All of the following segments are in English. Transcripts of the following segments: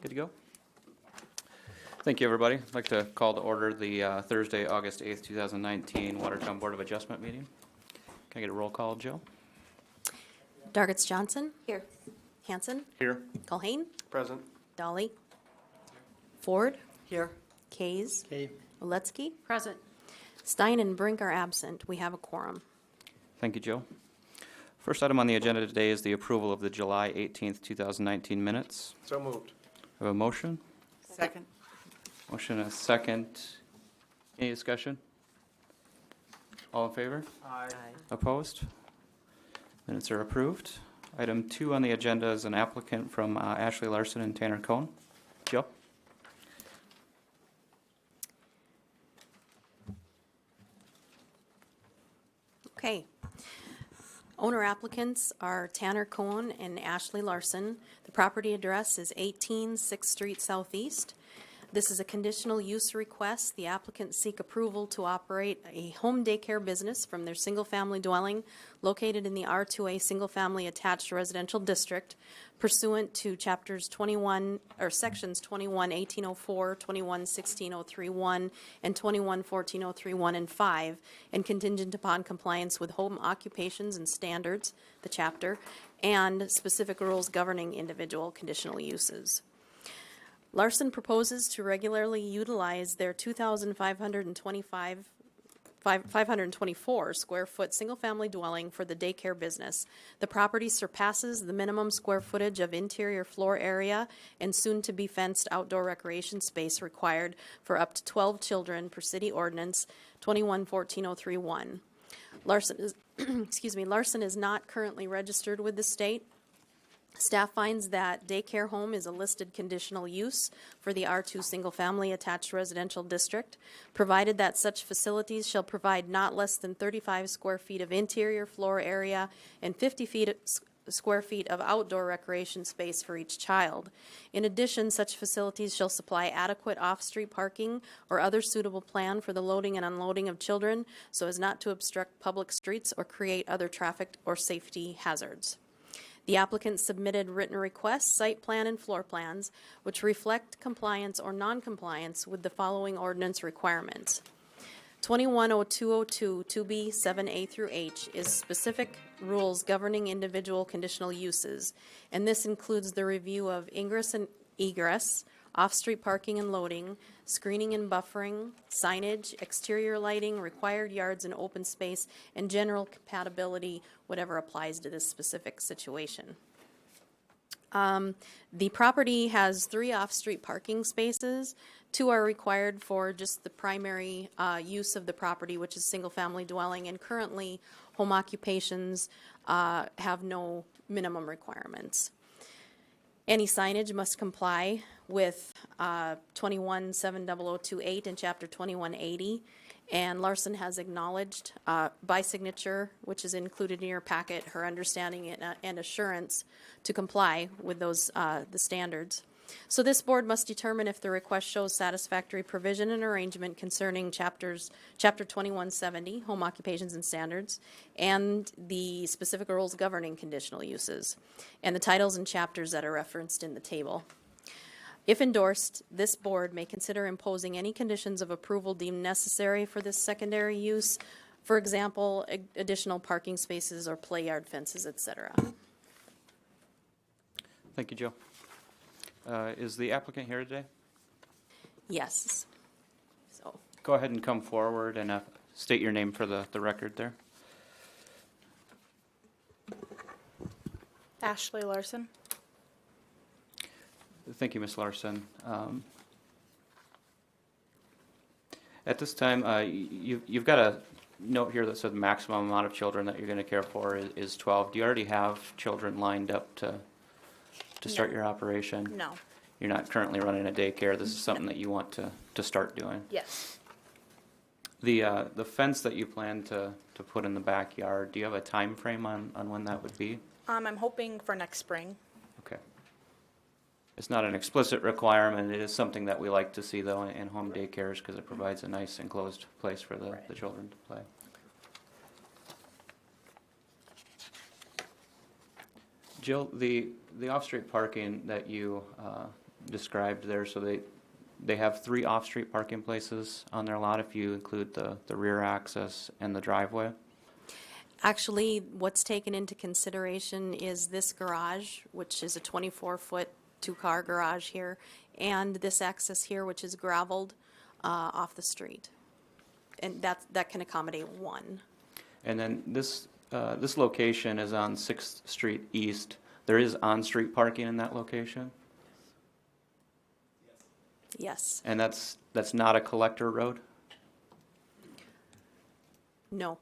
Good to go? Thank you, everybody. I'd like to call to order the Thursday, August 8th, 2019 Watertown Board of Adjustment meeting. Can I get a roll call, Jill? Dargits Johnson. Here. Hanson. Here. Culhane. Present. Dolly. Ford. Here. Kays. Okay. Oletsky. Present. Stein and Brink are absent. We have a quorum. Thank you, Jill. First item on the agenda today is the approval of the July 18th, 2019 minutes. So moved. I have a motion. Second. Motion and a second. Any discussion? All in favor? Aye. Opposed? Minutes are approved. Item 2 on the agenda is an applicant from Ashley Larson and Tanner Cohn. Jill? Okay. Owner applicants are Tanner Cohn and Ashley Larson. The property address is 18 6th Street Southeast. This is a conditional use request. The applicants seek approval to operate a home daycare business from their single-family dwelling located in the R2A Single-Family Attached Residential District pursuant to chapters 21, or sections 21-1804, 21-16031, and 21-14031 and 5, and contingent upon compliance with home occupations and standards, the chapter, and specific rules governing individual conditional uses. Larson proposes to regularly utilize their 524 square foot single-family dwelling for the daycare business. The property surpasses the minimum square footage of interior floor area and soon-to-be fenced outdoor recreation space required for up to 12 children per city ordinance 21-14031. Larson is, Larson is not currently registered with the state. Staff finds that daycare home is a listed conditional use for the R2 single-family attached residential district, provided that such facilities shall provide not less than 35 square feet of interior floor area and 50 square feet of outdoor recreation space for each child. In addition, such facilities shall supply adequate off-street parking or other suitable plan for the loading and unloading of children so as not to obstruct public streets or create other traffic or safety hazards. The applicant submitted written requests, site plan, and floor plans, which reflect compliance or non-compliance with the following ordinance requirements. 210202 2B 7A through H is specific rules governing individual conditional uses, and this includes the review of ingress and egress, off-street parking and loading, screening and buffering, signage, exterior lighting, required yards and open space, and general compatibility, whatever applies to this specific situation. The property has 3 off-street parking spaces. 2 are required for just the primary use of the property, which is single-family dwelling, and currently home occupations have no minimum requirements. Any signage must comply with 21-70028 and Chapter 2180, and Larson has acknowledged by signature, which is included in your packet, her understanding and assurance to comply with those the standards. So this board must determine if the request shows satisfactory provision and arrangement concerning Chapter 2170, Home Occupations and Standards, and the specific rules governing conditional uses, and the titles and chapters that are referenced in the table. If endorsed, this board may consider imposing any conditions of approval deemed necessary for this secondary use, for example, additional parking spaces or play yard fences, etc. Thank you, Jill. Is the applicant here today? Yes. So, Go ahead and come forward and state your name for the record there. Ashley Larson. Thank you, Ms. Larson. At this time, you've got a note here that says the maximum amount of children that you're going to care for is 12. Do you already have children lined up to start your operation? No. You're not currently running a daycare. This is something that you want to start doing. Yes. The fence that you plan to put in the backyard, do you have a time frame on when that would be? I'm hoping for next spring. Okay. It's not an explicit requirement. It is something that we like to see, though, in home daycares because it provides a nice enclosed place for the children to play. Jill, the off-street parking that you described there. So they have 3 off-street parking places on their lot if you include the rear access and the driveway. Actually, what's taken into consideration is this garage, which is a 24-foot 2-car garage here, and this access here, which is gravelled off the street. And that can accommodate 1. And then this location is on 6th Street East. There is on-street parking in that location, Yes. and that's not a collector road? No.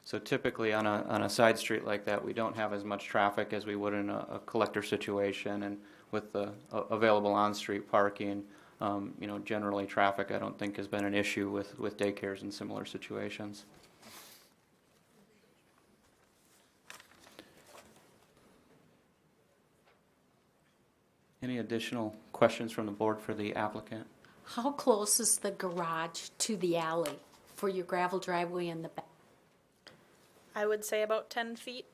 So typically on a side street like that, we don't have as much traffic as we would in a collector situation, and with the available on-street parking, generally traffic I don't think has been an issue with daycares in similar situations. Any additional questions from the board for the applicant? How close is the garage to the alley for your gravel driveway in the back? I would say about 10 feet.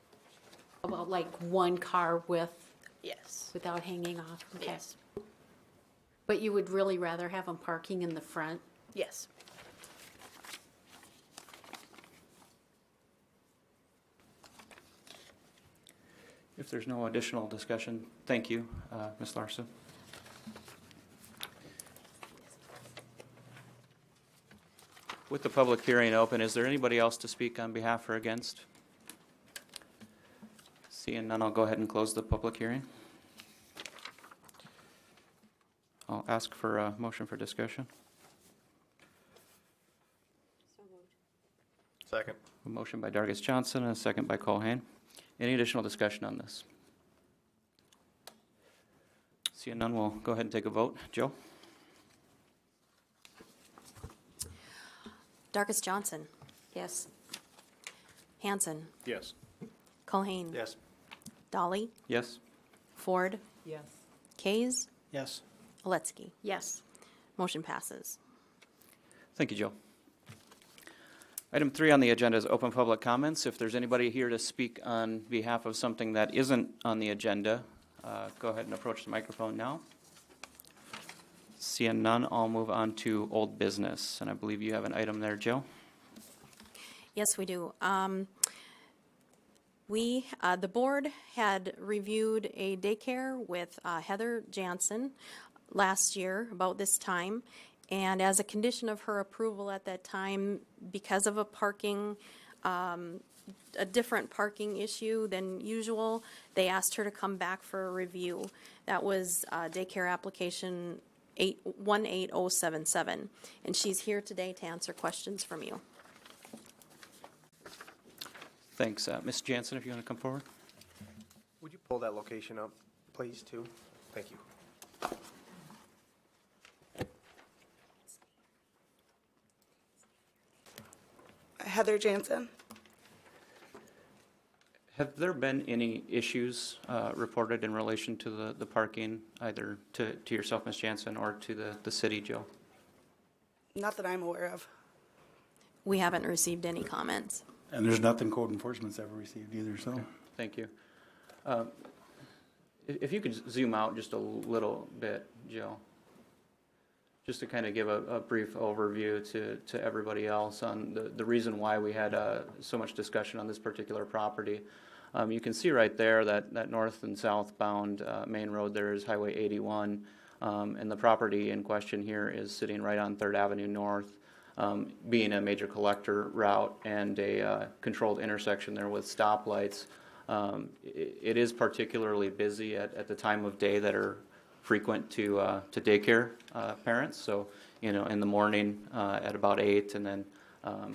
About like 1 car width Yes. without hanging off? Okay. Yes. But you would really rather have them parking in the front? Yes. If there's no additional discussion, thank you, Ms. Larson. With the public hearing open, is there anybody else to speak on behalf or against? Seeing none, I'll go ahead and close the public hearing. I'll ask for a motion for discussion. Second. A motion by Dargis Johnson and a second by Colhane. Any additional discussion on this? Seeing none, we'll go ahead and take a vote. Joe? Dargis Johnson. Yes. Hanson. Yes. Culhane. Yes. Dolly. Yes? Ford. Yes. Kays. Yes. Oletsky. Yes. Motion passes. Thank you, Joe. Item 3 on the agenda is open public comments. If there's anybody here to speak on behalf of something that isn't on the agenda, go ahead and approach the microphone now. Seeing none, I'll move on to old business. And I believe you have an item there, Joe. Yes, we do. The board had reviewed a daycare with Heather Jansen last year about this time. And as a condition of her approval at that time, because of a different parking issue than usual, they asked her to come back for a review. That was daycare application 18077. And she's here today to answer questions from you. Thanks. Ms. Jansen, if you want to come forward. Would you pull that location up, please, too? Thank you. Heather Jansen. Have there been any issues reported in relation to the parking, either to yourself, Ms. Jansen, or to the city, Joe? Not that I'm aware of. We haven't received any comments. And there's nothing code enforcement's ever received either, so. Thank you. If you could zoom out just a little bit, Joe, just to kind of give a brief overview to everybody else on the reason why we had so much discussion on this particular property. You can see right there that north and southbound main road there is Highway 81, and the property in question here is sitting right on 3rd Avenue North. Being a major collector route and a controlled intersection there with stoplights, it is particularly busy at the time of day that are frequent to daycare parents. So, in the morning at about 8, and then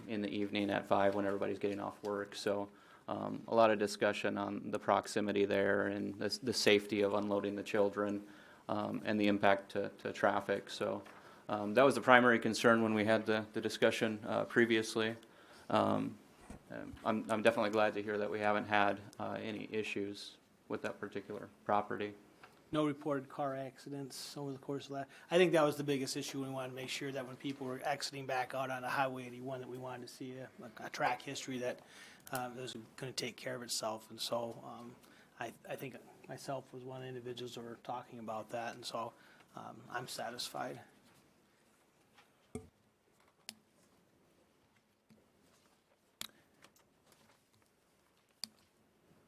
in the evening at 5 when everybody's getting off work. So, a lot of discussion on the proximity there and the safety of unloading the children and the impact to traffic. So. That was the primary concern when we had the discussion previously. I'm definitely glad to hear that we haven't had any issues with that particular property. No reported car accidents over the course of that. I think that was the biggest issue. We wanted to make sure that when people were exiting back out on Highway 81, that we wanted to see a track history that was going to take care of itself. And so I think myself was one of the individuals who were talking about that, and so I'm satisfied.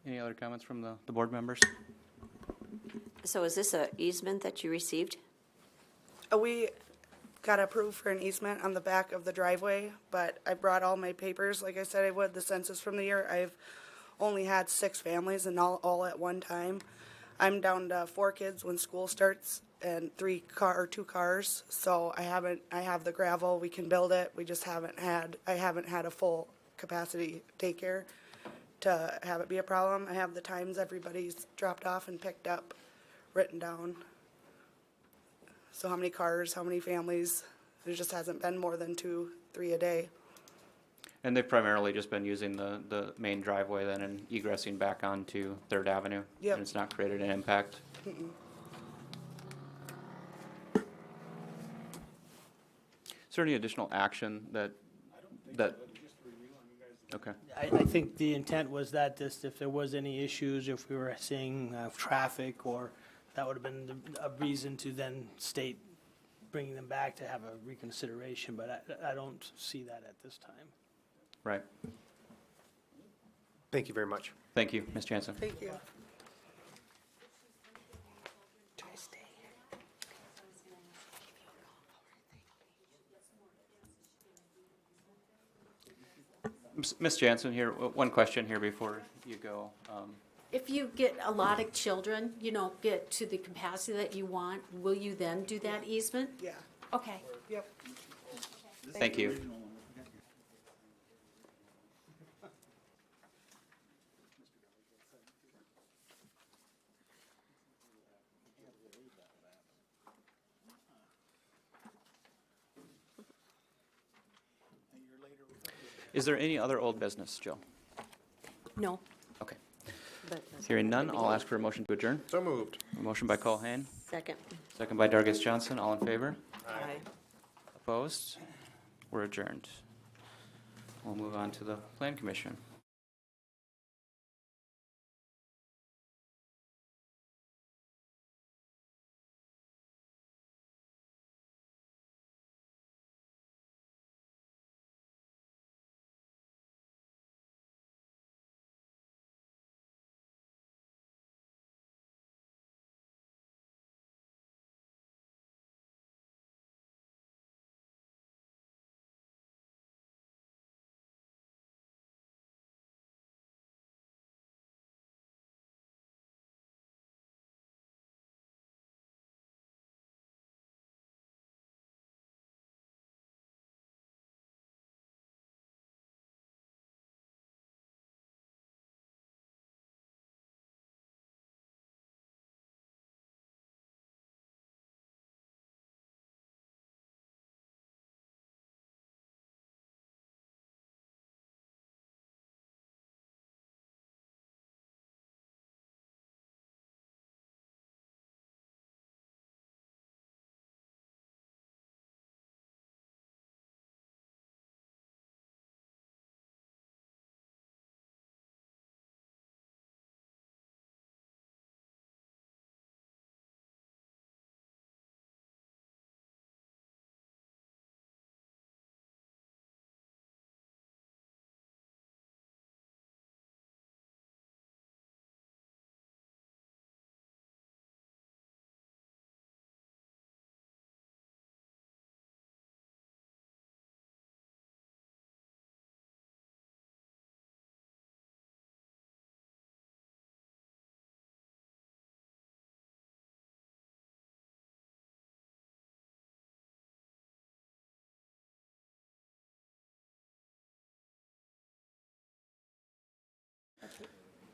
Any other comments from the board members? So is this a easement that you received? We got approved for an easement on the back of the driveway, but I brought all my papers, like I said I would, the census from the year. I've only had 6 families and all at one time. I'm down to 4 kids when school starts and 2 cars, so I have the gravel, we can build it. I haven't had a full capacity daycare to have it be a problem. I have the times everybody's dropped off and picked up written down. So how many cars, how many families? There just hasn't been more than 2, 3 a day. And they've primarily just been using the main driveway then and egressing back onto Third Avenue? Yep. And it's not created an impact? Is there any additional action that? Okay. I think the intent was that this, if there was any issues, if we were seeing traffic, or that would have been a reason to then state bringing them back to have a reconsideration, but I don't see that at this time. Right. Thank you very much. Thank you, Ms. Jansen. Thank you. Ms. Jansen, here, one question here before you go. If you get a lot of children, get to the capacity that you want, will you then do that easement? Yeah. Okay. Yep. Thank you. Is there any other old business, Jill? No. Okay. Hearing none, I'll ask for a motion to adjourn. So moved. A motion by Colhane, Second. second by Dargis Johnson. All in favor? Aye. Opposed? We're adjourned. We'll move on to the Plan Commission.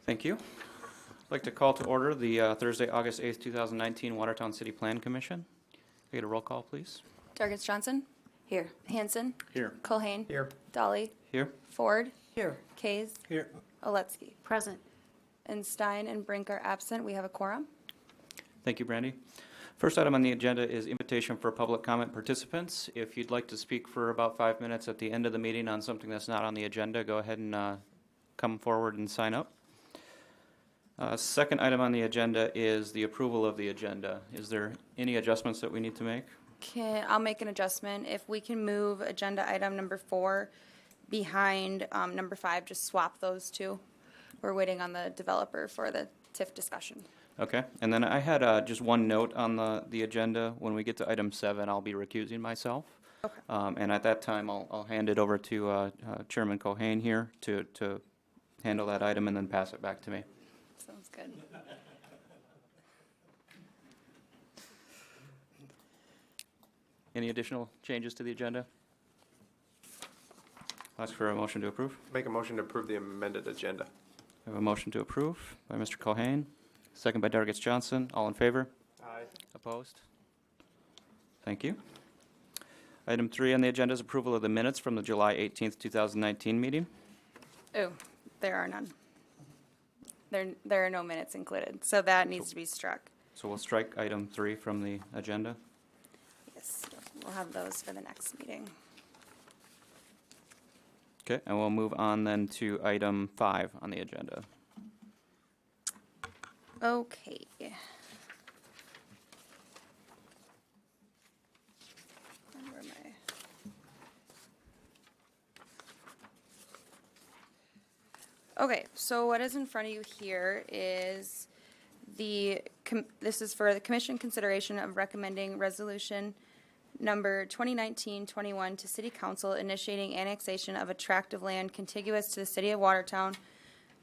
Thank you. I'd like to call to order the Thursday, August 8th, 2019 Watertown City Plan Commission. Can I get a roll call, please? Dargis Johnson, Here. Hanson, Here. Culhane, Here. Dolly, Here. Ford, Here. Kays, Here. Oletsky. Present. And Stein and Brink are absent. We have a quorum. Thank you, Brandy. First item on the agenda is invitation for public comment participants. If you'd like to speak for about 5 minutes at the end of the meeting on something that's not on the agenda, go ahead and come forward and sign up. Second item on the agenda is the approval of the agenda. Is there any adjustments that we need to make? I'll make an adjustment. If we can move agenda item number 4 behind number 5, just swap those two. We're waiting on the developer for the TIF discussion. Okay, and then I had just one note on the agenda. When we get to item 7, I'll be recusing myself. Okay. And at that time, I'll hand it over to Chairman Cohane here to handle that item and then pass it back to me. Sounds good. Any additional changes to the agenda? I'll ask for a motion to approve. Make a motion to approve the amended agenda. We have a motion to approve by Mr. Cohane, second by Dargis Johnson. All in favor? Aye. Opposed? Thank you. Item 3 on the agenda is approval of the minutes from the July 18th, 2019 meeting. Oh, there are none. There are no minutes included, so that needs to be struck. So we'll strike item 3 from the agenda. Yes, we'll have those for the next meeting. Okay, and we'll move on then to item 5 on the agenda. Okay. Where am I? Okay, so what is in front of you here is this is for the commission consideration of recommending resolution number 2019-21 to City Council initiating annexation of a tract of land contiguous to the City of Watertown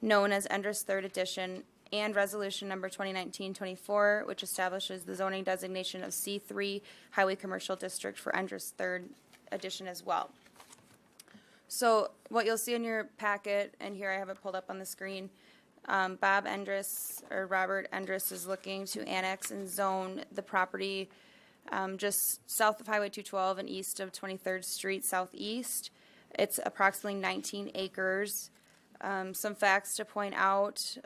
known as Endress Third Edition, and resolution number 2019-24, which establishes the zoning designation of C3 Highway Commercial District for Endress Third Edition as well. So what you'll see in your packet, and here I have it pulled up on the screen, Robert Endress is looking to annex and zone the property just south of Highway 212 and east of 23rd Street Southeast. It's approximately 19 acres. Some facts to point out,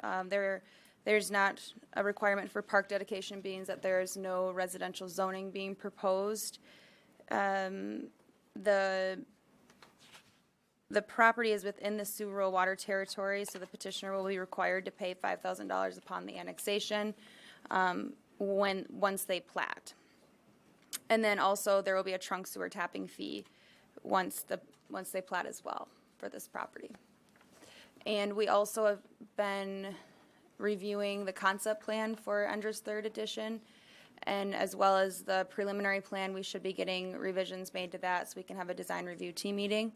there's not a requirement for park dedication, being that there is no residential zoning being proposed. The property is within the Sioux Rural Water Territory, so the petitioner will be required to pay $5,000 upon the annexation once they plat. And then also there will be a trunk sewer tapping fee once they plat as well for this property. And we also have been reviewing the concept plan for Endress Third Edition, and as well as the preliminary plan. We should be getting revisions made to that so we can have a design review team meeting.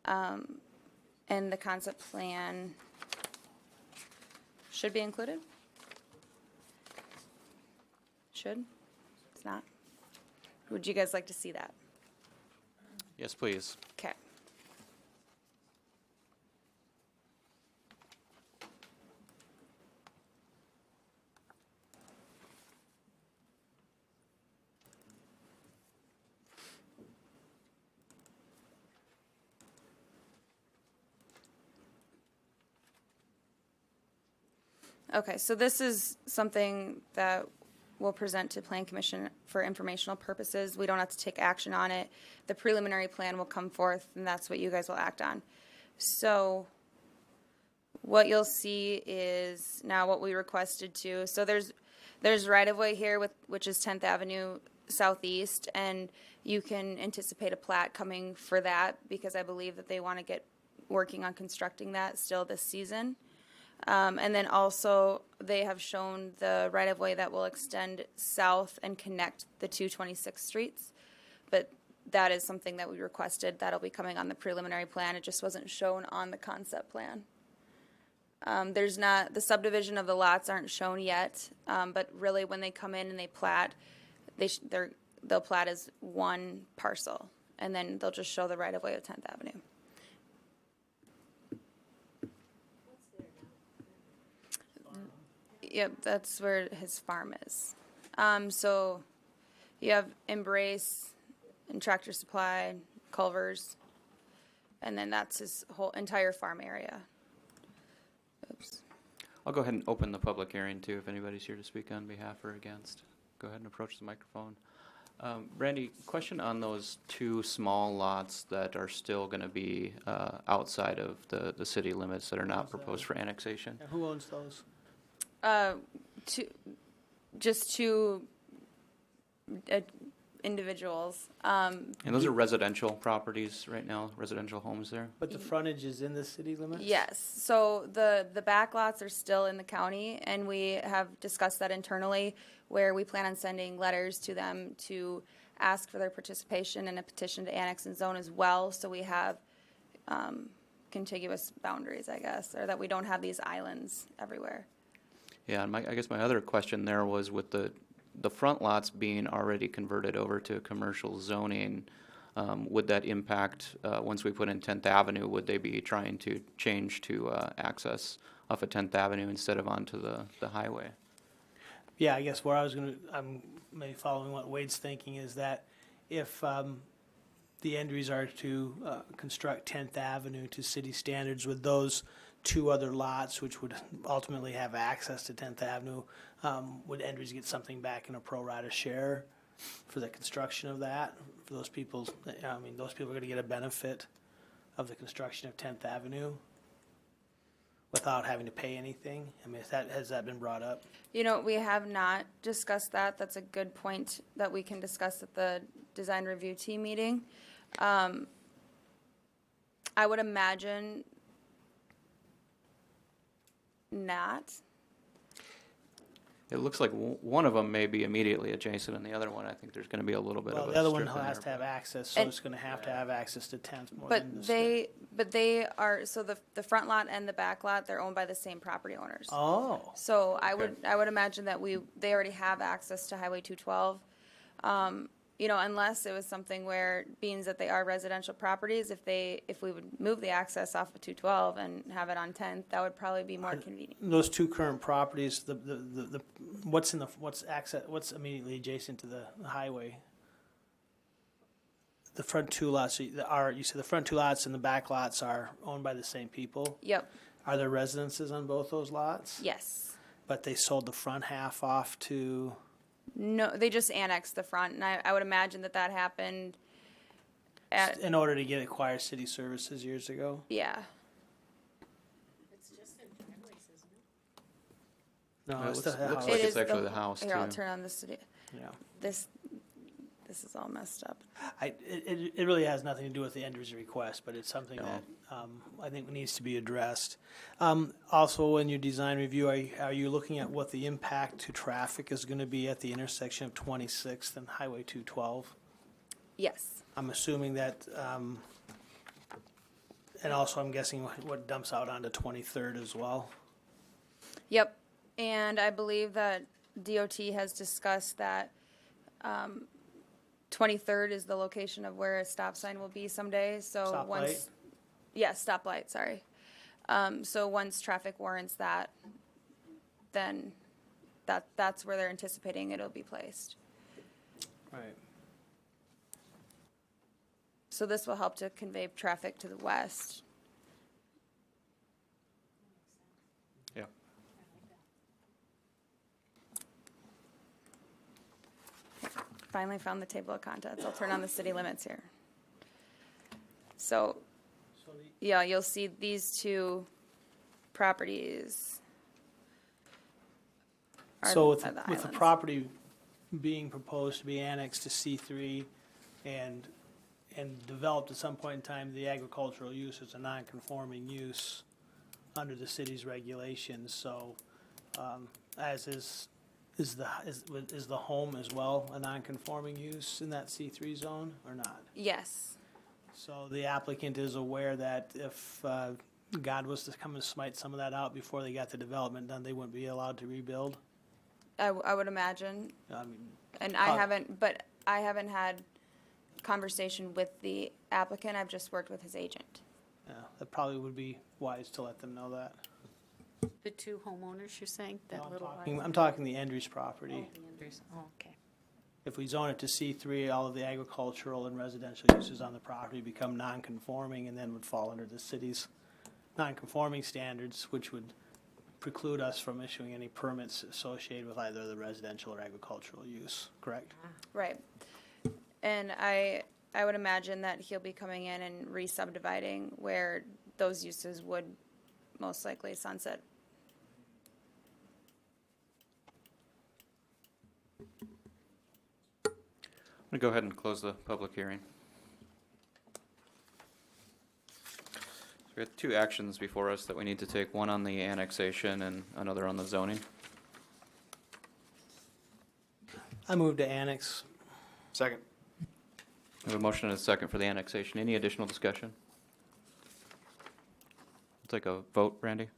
And the concept plan should be included? Should? It's not? Would you guys like to see that? Yes, please. Okay. Okay, so this is something that we'll present to Plan Commission for informational purposes. We don't have to take action on it. The preliminary plan will come forth, and that's what you guys will act on. So what you'll see is now what we requested to. So there's right-of-way here, which is 10th Avenue Southeast, and you can anticipate a plat coming for that because I believe that they want to get working on constructing that still this season. And then also they have shown the right-of-way that will extend south and connect the 226 streets. But that is something that we requested. That'll be coming on the preliminary plan. It just wasn't shown on the concept plan. There's not, the subdivision of the lots aren't shown yet, but really when they come in and they plat, they'll plat as one parcel, and then they'll just show the right-of-way of 10th Avenue. Yep, that's where his farm is. So you have Embrace and Tractor Supply, Culver's, and then that's his whole entire farm area. Oops. I'll go ahead and open the public hearing too, if anybody's here to speak on behalf or against. Go ahead and approach the microphone. Randy, question on those 2 small lots that are still going to be outside of the city limits that are not proposed for annexation. And who owns those? Two individuals. And those are residential properties right now, residential homes there? But the frontage is in the city limits? Yes, so the back lots are still in the county, and we have discussed that internally, where we plan on sending letters to them to ask for their participation in a petition to annex and zone as well, so we have contiguous boundaries, I guess, or that we don't have these islands everywhere. Yeah, and I guess my other question there was with the front lots being already converted over to commercial zoning, would that impact, once we put in 10th Avenue, would they be trying to change to access off of 10th Avenue instead of onto the highway? Yeah, I guess where I'm maybe following what Wade's thinking is that if the Endries are to construct 10th Avenue to city standards with those two other lots, which would ultimately have access to 10th Avenue, would Endries get something back in a pro rata share for the construction of that? For those people, I mean, those people are going to get a benefit of the construction of 10th Avenue without having to pay anything? I mean, has that been brought up? You know, we have not discussed that. That's a good point that we can discuss at the design review team meeting. I would imagine not. It looks like one of them may be immediately adjacent, and the other one, I think there's going to be a little bit Well, of a the other one strip in has there, to have but- access, so And- it's gonna have to have access to 10th more than But the they are, so the front lot and the back lot, they're owned by the same property owners. Oh, So I would imagine that they already have access to Highway 212. You know, unless it was something where, being that they are residential properties, if we would move the access off of 212 and have it on 10th, that would probably be more convenient. those two current properties, what's immediately adjacent to the highway? The front two lots you said the front two lots and the back lots are owned by the same people? Yep, Are there residences on both those lots? yes. But they sold the front half off to, No, they just annexed the front, and I would imagine that happened at, in order to get acquire city services years ago? yeah. It's just in driveways, isn't it? No, It it's looks- the looks house. like It it's is actually the house, Here, I'll too. turn on the city. Yeah. This is all messed up. It really has nothing to do with the Enders request, but it's something No. that I think needs to be addressed. Also, in your design review, are you looking at what the impact to traffic is going to be at the intersection of 26th and Highway 212? Yes. I'm assuming that, and also I'm guessing what dumps out onto 23rd as well. Yep, and I believe that DOT has discussed that 23rd is the location of where a stop sign will be someday, so Stoplight? once... Yeah, stoplight, sorry. So once traffic warrants that, then that's where they're anticipating it'll be placed. Right. So this will help to convey traffic to the west. Yeah. Finally found the table of contents. I'll turn on the city limits here. So, yeah, you'll see these two properties. So with are the islands. property being proposed to be annexed to C3 and developed at some point in time, the agricultural use is a non-conforming use under the city's regulations, so, as is the home as well a non-conforming use in that C3 zone or not? Yes, So the applicant is aware that if, God was to come and smite some of that out before they got the development done, they wouldn't be allowed to rebuild? I would imagine. I mean, And Uh, I haven't had conversation with the applicant. I've just worked with his agent. yeah, that probably would be wise to let them know that. The two homeowners, you're saying, that No, little I'm talking the Endries property. Oh, okay. If we zone it to C3, all of the agricultural and residential uses on the property become non-conforming and then would fall under the city's non-conforming standards, which would preclude us from issuing any permits associated with either the residential or agricultural use, correct? Right. And I would imagine that he'll be coming in and re-subdividing where those uses would most likely sunset. I'm going to go ahead and close the public hearing. So we have two actions before us that we need to take, one on the annexation and another on the zoning. I move to annex. Second. We have a motion and a second for the annexation. Any additional discussion? We'll take a vote, Randy.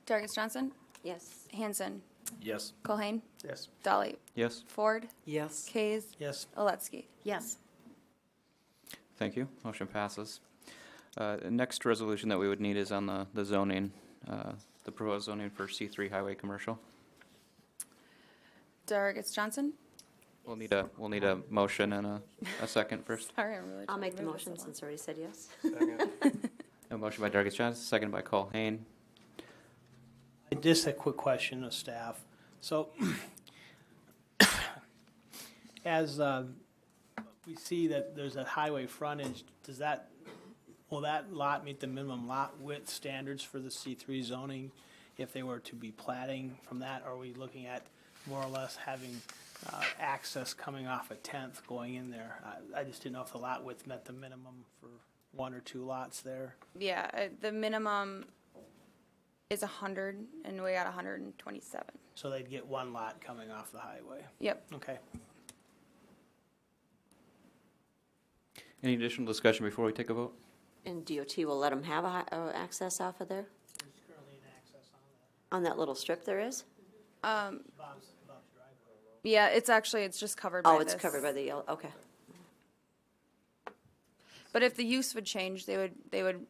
Dargis Johnson, Yes. Hanson, Yes. Colhane, Yes. Dolly, Yes? Ford, Yes. Kays, Yes. Oletsky. Yes. Thank you. Motion passes. The next resolution that we would need is on the zoning, the proposed zoning for C3 highway commercial. Dargis Johnson. We'll need a motion and a second first. Sorry, I'm really. I'll trying make to the move this motion along. since I already said yes. A motion by Dargis Johnson, second by Cole Hain. Just a quick question of staff. So, as we see that there's a highway frontage, will that lot meet the minimum lot width standards for the C3 zoning if they were to be platting from that? Or are we looking at more or less having access coming off a 10th going in there? I just didn't know if the lot width met the minimum for one or two lots there. Yeah, the minimum is 100, and we got 127. So they'd get one lot coming off the highway. Yep. Okay. Any additional discussion before we take a vote? And DOT will let them have access off of there? There's currently an access on that. On that little strip there is? Bob's driveway. Yeah, it's just covered by Oh, it's this. covered by the yellow, okay. But if the use would change, they would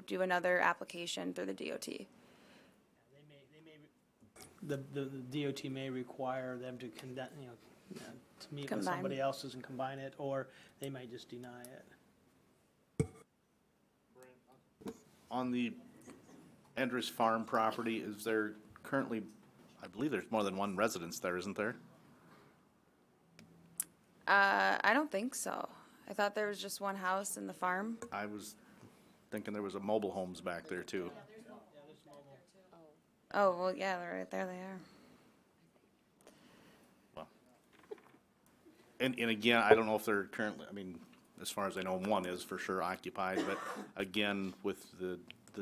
do another application through the DOT. The DOT may require them to to meet with Combine. somebody else's and combine it, or they might just deny it. On the Andrus Farm property, is there currently, I believe there's more than one residence there, isn't there? I don't think so. I thought there was just one house in the farm. I was thinking there was a mobile homes back there too. Oh, well, yeah, they're right there. They are. And again, I don't know if they're currently, I mean, as far as I know, one is for sure occupied, but again, with the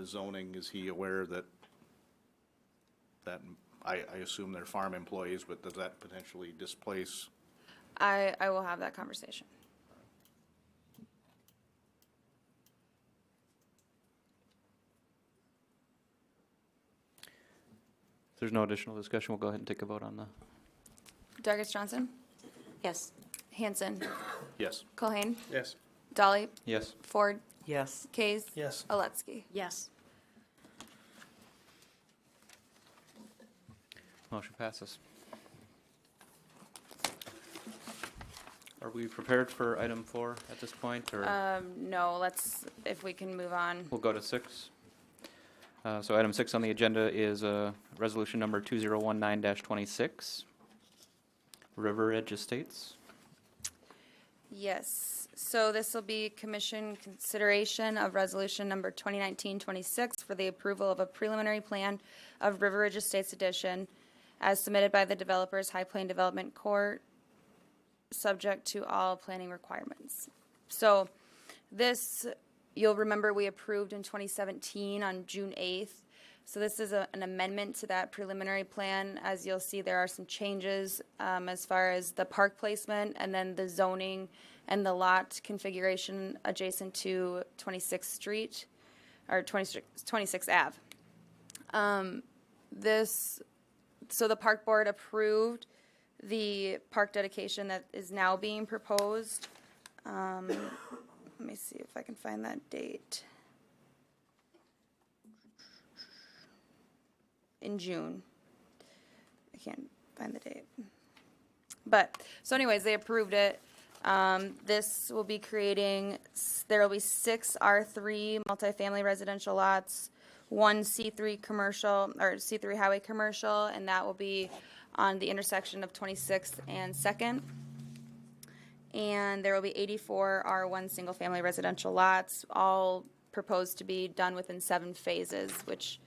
zoning, is he aware that I assume they're farm employees, but does that potentially displace? I will have that conversation. If there's no additional discussion, we'll go ahead and take a vote on the. Dargis Johnson, Yes. Hanson, Yes. Colhane, Yes. Dolly, Yes. Ford, Yes. Kays, Yes. Oletsky. Yes. Motion passes. Are we prepared for item 4 at this point, or No, if we can move on. we'll go to 6? So item 6 on the agenda is resolution number 2019-26, River Edge Estates. Yes, so this will be commission consideration of resolution number 2019-26 for the approval of a preliminary plan of River Ridge Estates Edition as submitted by the developers High Plain Development Court, subject to all planning requirements. So this, you'll remember we approved in 2017 on June 8th. So this is an amendment to that preliminary plan. As you'll see, there are some changes as far as the park placement and then the zoning and the lot configuration adjacent to 26th Street or 26th Ave. So the park board approved the park dedication that is now being proposed. Let me see if I can find that date. In June. I can't find the date. But, so anyways, they approved it. This will be there will be 6 R3 multifamily residential lots, 1 C3 commercial, or C3 highway commercial, and that will be on the intersection of 26th and 2nd. And there will be 84 R1 single-family residential lots, all proposed to be done within 7 phases, which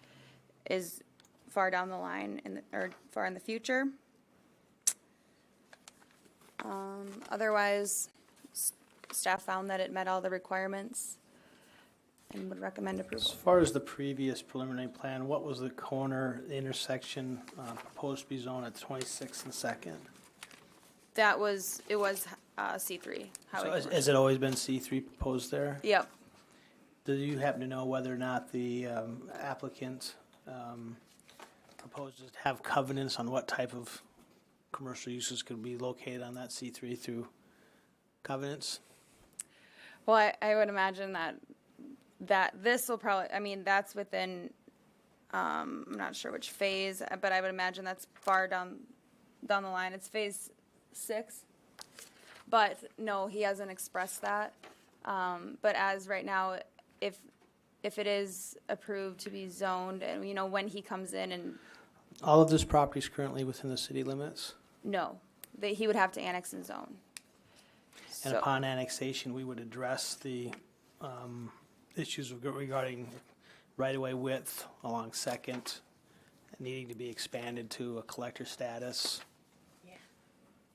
is far down the line, or far in the future. Otherwise, staff found that it met all the requirements and would recommend As approval. far as the previous preliminary plan, what was the corner intersection proposed to be zoned at 26th and 2nd? It was C3 So highway. has it always been C3 proposed there? Yep. Do you happen to know whether or not the applicant proposes to have covenants on what type of commercial uses could be located on that C3 through covenants? Well, I would imagine that this will probably, I mean, that's within, I'm not sure which phase, but I would imagine that's far down the line. It's phase 6. But no, he hasn't expressed that. But as right now, if it is approved to be zoned, and you know, when he comes in and, All of this property is currently within the city limits, no, that he would have to annex and zone. and So- upon annexation, we would address the issues regarding right-of-way width along Second, needing to be expanded to a collector status.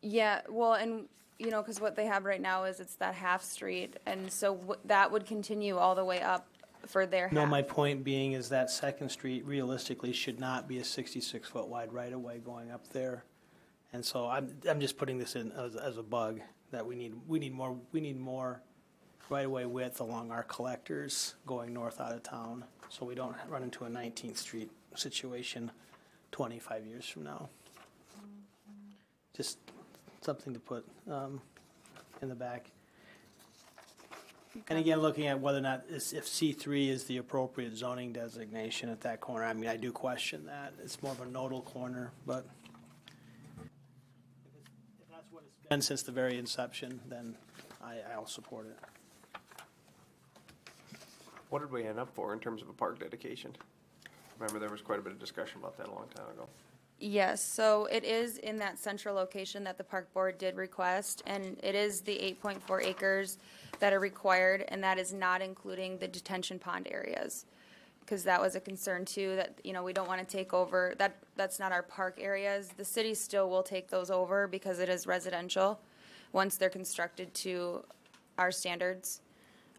Yeah, well, and, you know, because what they have right now is it's that half street, and so that would continue all the way up for their half. No, my point being is that Second Street realistically should not be a 66-foot wide right-of-way going up there. And so I'm just putting this in as a bug, that we need more right-of-way width along our collectors going north out of town, so we don't run into a 19th Street situation 25 years from now. Just something to put in the back. And again, looking at whether or not, if C3 is the appropriate zoning designation at that corner, I mean, I do question that. It's more of a nodal corner, but if that's what it's been since the very inception, then I'll support it. What did we end up for in terms of a park dedication? Remember, there was quite a bit of discussion about that a long time ago. Yes, so it is in that central location that the park board did request, and it is the 8.4 acres that are required, and that is not including the detention pond areas. Because that was a concern too, that, you know, we don't want to take over, that's not our park areas. The city still will take those over because it is residential, once they're constructed to our standards.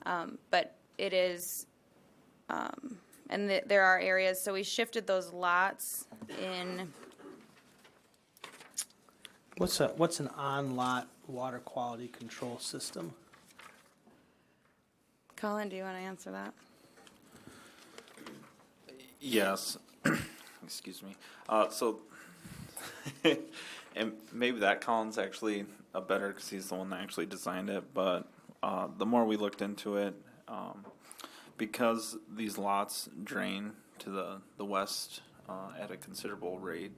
But it is, and there are areas, so we shifted those lots in. What's an on-lot water quality control system? Colin, do you want to answer that? Yes. Excuse me. So, and maybe that Colin's actually a better, because he's the one that actually designed it. But the more we looked into it, because these lots drain to the west at a considerable rate,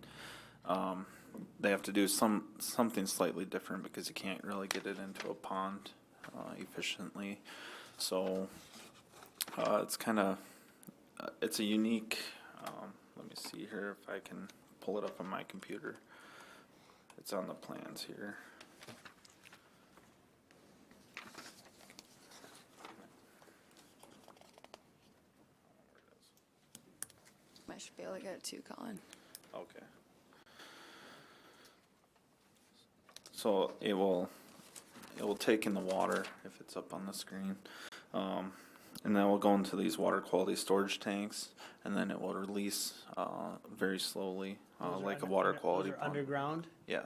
they have to do something slightly different, because you can't really get it into a pond efficiently. So it's kind of it's a unique. Let me see here if I can pull it up on my computer. It's on the plans here. I should be able to get it too, Colin. Okay. So it will take in the water if it's up on the screen, and then we'll go into these water quality storage tanks, and then it will release very slowly, like a water quality pump. Underground? Yeah.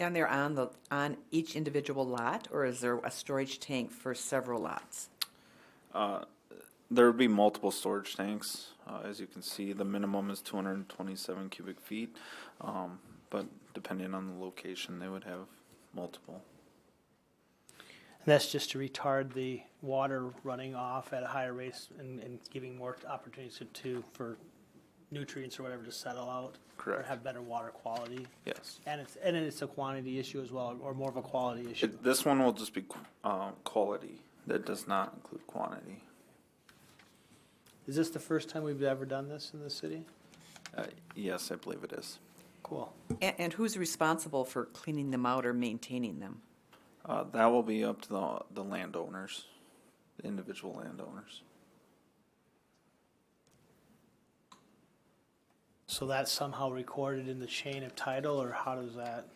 And they're on each individual lot, or is there a storage tank for several lots? There would be multiple storage tanks. As you can see, the minimum is 227 cubic feet, but depending on the location, they would have multiple. And that's just to retard the water running off at a higher rate and giving more opportunities for nutrients or whatever to settle out. Correct. Or have better water quality. Yes. And it's a quantity issue as well, or more of a quality issue. This one will just be quality. That does not include quantity. Is this the first time we've ever done this in the city? Yes, I believe it is. Cool. And who's responsible for cleaning them out or maintaining them? That will be up to the landowners, the individual landowners. So that's somehow recorded in the chain of title, or how does that?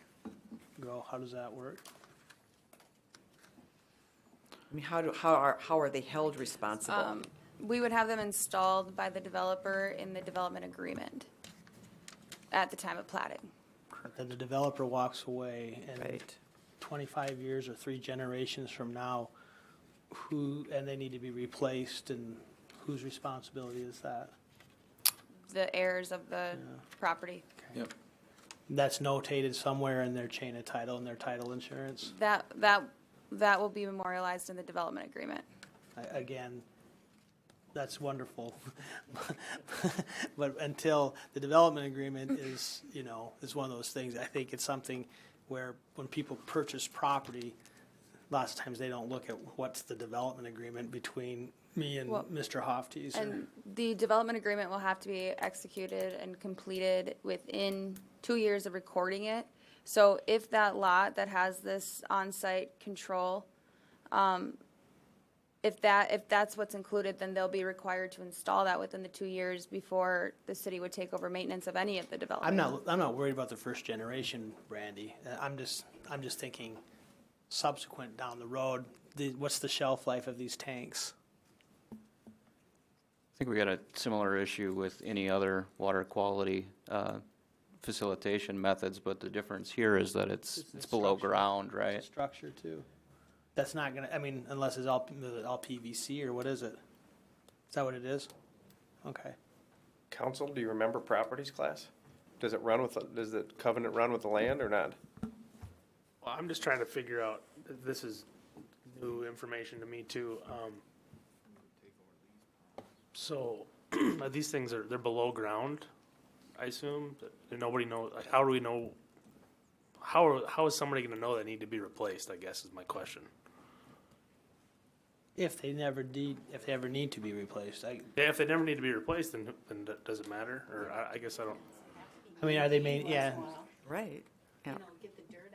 go? How does that work? I mean, how are they held responsible? We would have them installed by the developer in the development agreement at the time of platting. Then the developer walks away, and Right. 25 years or 3 generations from now, and they need to be replaced, and whose responsibility is that? The heirs of the property. Yep. That's notated somewhere in their chain of title and their title insurance. That will be memorialized in the development agreement. Again, that's wonderful. But until the development agreement is, is one of those things, I think it's something where when people purchase property, lots of times they don't look at what's the development agreement between me and Mr. Hoftees. And the development agreement will have to be executed and completed within 2 years of recording it. So if that lot that has this on-site control, if that's what's included, then they'll be required to install that within the 2 years before the city would take over maintenance of any of the development. I'm not worried about the first generation, Brandy. I'm just thinking subsequent down the road, what's the shelf life of these tanks? I think we got a similar issue with any other water quality facilitation methods, but the difference here is that it's below ground, right? Structure too. That's not gonna, unless it's all PVC, or what is it? Is that what it is? Okay. Council, do you remember properties class? Does the covenant run with the land or not? Well, I'm just trying to figure out, this is new information to me too. So these things they're below ground, I assume, and nobody knows. Like, how do we know? How is somebody going to know they need to be replaced? I guess is my question. If they ever need to be replaced, Yeah, if they never need to be replaced, then does it matter? Or I guess I don't. are they made? Yeah. Right. Yeah. Get the dirt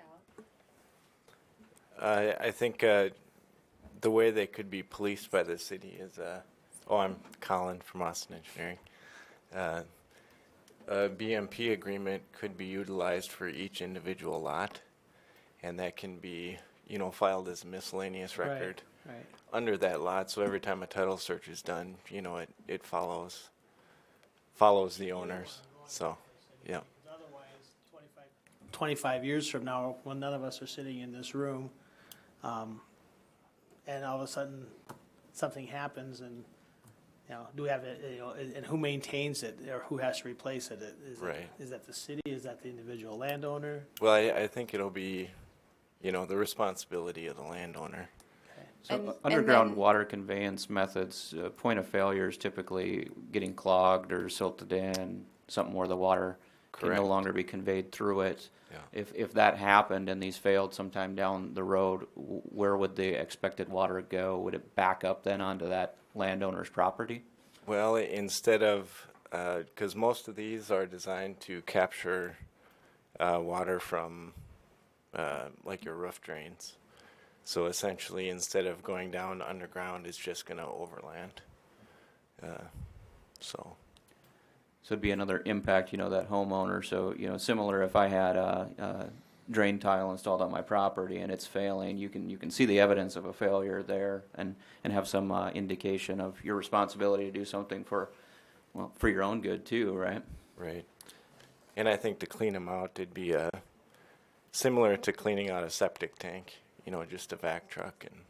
out. I think the way they could be policed by the city is, I'm Colin from Austin Engineering. A BMP agreement could be utilized for each individual lot, and that can be, filed as a miscellaneous record Right. under that lot. So every time a title search is done, it follows the owners. So, yeah. Otherwise, 25 years from now, when none of us are sitting in this room, and all of a sudden something happens, and do we have it? And who maintains it, or who has to replace it? Is that the city? Is that the individual landowner? Well, I think it'll be, the responsibility of the landowner. So underground water conveyance methods, point of failure is typically getting clogged or silted in, something where the water can no Correct. longer be conveyed through it. Yeah. If that happened and these failed sometime down the road, where would the expected water go? Would it back up then onto that landowner's property? Well, instead of, because most of these are designed to capture water from like your roof drains. So essentially, instead of going down underground, it's just going to overland. So it'd be another impact, that homeowner. So, similar if I had a drain tile installed on my property and it's failing, you can see the evidence of a failure there and have some indication of your responsibility to do something for your own good too, right? Right. And I think to clean them out, it'd be similar to cleaning out a septic tank, just a vac truck. And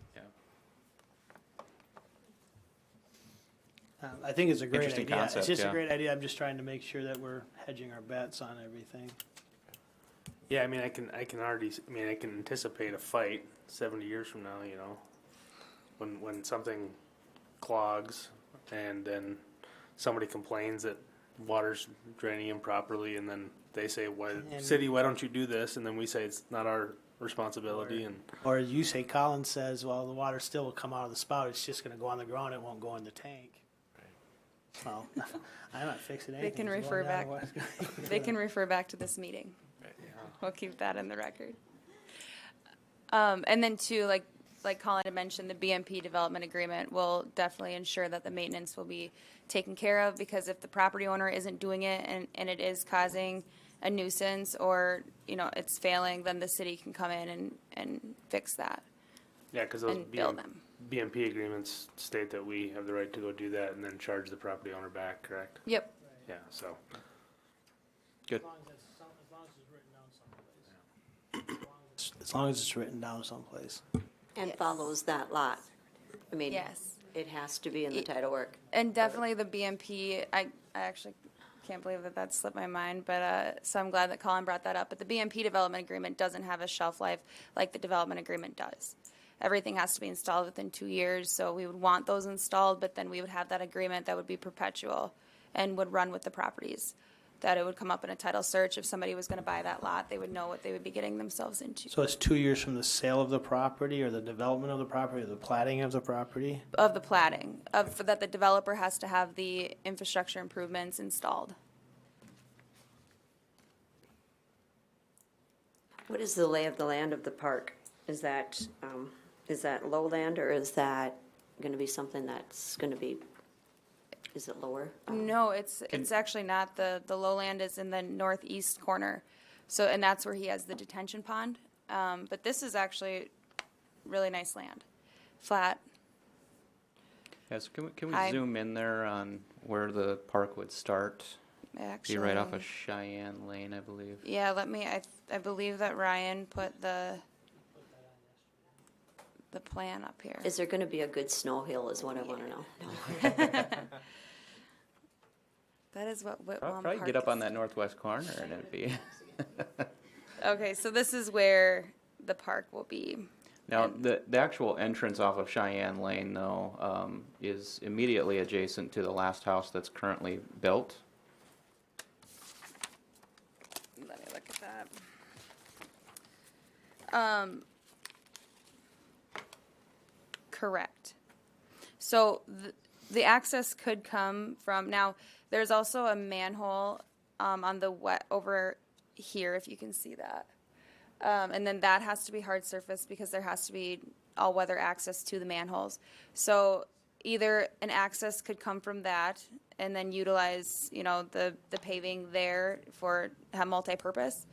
I think it's a great Interesting idea. concept, It's just yeah. a great idea. I'm just trying to make sure that we're hedging our bets on everything. Yeah, I can already. I can anticipate a fight 70 years from now. When something clogs, and then somebody complains that water's draining improperly, and then they say, "City, why don't you do this?" And then we say it's not our responsibility. Or you say, Colin says, well, the water still will come out of the spout. It's just going to go on the ground. It won't go in the tank. Well, I'm not fixing anything. They can It's refer going down back. the They can refer back to this meeting. We'll keep that in the record. And then too, like Colin had mentioned, the BMP development agreement will definitely ensure that the maintenance will be taken care of, because if the property owner isn't doing it and it is causing a nuisance or, you know, it's failing, then the city can come in and fix that Yeah, because those and bill them. BMP agreements state that we have the right to go do that and then charge the property owner back, correct? Yep. Yeah, so. Good. As long as it's written down someplace. And follows that lot. I mean, Yes. it has to be in the title work. And definitely the BMP, I actually can't believe that slipped my mind, but, so I'm glad that Colin brought that up. But the BMP development agreement doesn't have a shelf life like the development agreement does. Everything has to be installed within 2 years, so we would want those installed, but then we would have that agreement that would be perpetual and would run with the properties. That it would come up in a title search. If somebody was gonna buy that lot, they would know what they would be getting themselves into. So it's 2 years from the sale of the property or the development of the property or the platting of the property? Of the platting, that the developer has to have the infrastructure improvements installed. What is the lay of the land of the park? Is that lowland, or is that gonna be something that's gonna be, is it lower? No, it's actually not. The lowland is in the northeast corner. So, and that's where he has the detention pond. But this is actually really nice land. Flat. Yes, can we I- zoom in there on where the park would start? Actually. Be right off of Cheyenne Lane, I believe. Yeah, I believe that Ryan put the plan up here. Is there gonna be a good snow hill is what I wanna know. That is what Whitwell I'll probably Park get up is. on that northwest corner and it'd be. Okay, so this is where the park will be. Now, the actual entrance off of Cheyenne Lane, though, is immediately adjacent to the last house that's currently built. Let me look at that. Correct. So the access could come from, now, there's also a manhole on the over here, if you can see that. And then that has to be hard surface because there has to be all-weather access to the manholes. So either an access could come from that and then utilize, you know, the paving there for have multi-purpose,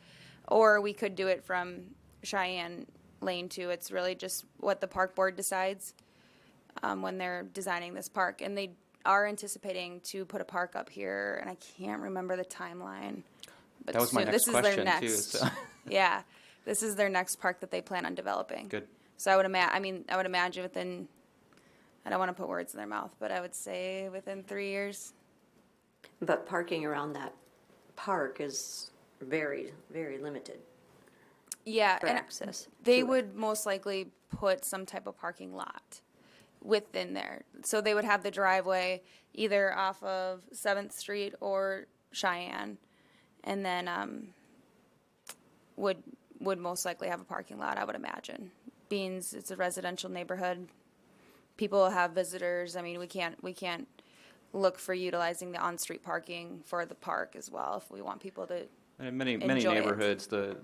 or we could do it from Cheyenne Lane too. It's really just what the park board decides when they're designing this park, and they are anticipating to put a park up here, and I can't remember the timeline. But That was my soon- next this is their question, too, next. so. Yeah, this is their next park that they plan on developing. Good. So I would imagine within, I don't want to put words in their mouth, but I would say within 3 years. But parking around that park is very, very limited Yeah, for and access. they to it. would most likely put some type of parking lot within there. So they would have the driveway either off of 7th Street or Cheyenne, and then would most likely have a parking lot, I would imagine. Being it's a residential neighborhood, people have visitors. I mean, we can't look for utilizing the on-street parking for the park as well if we want people to. And in many Enjoy it. neighborhoods, the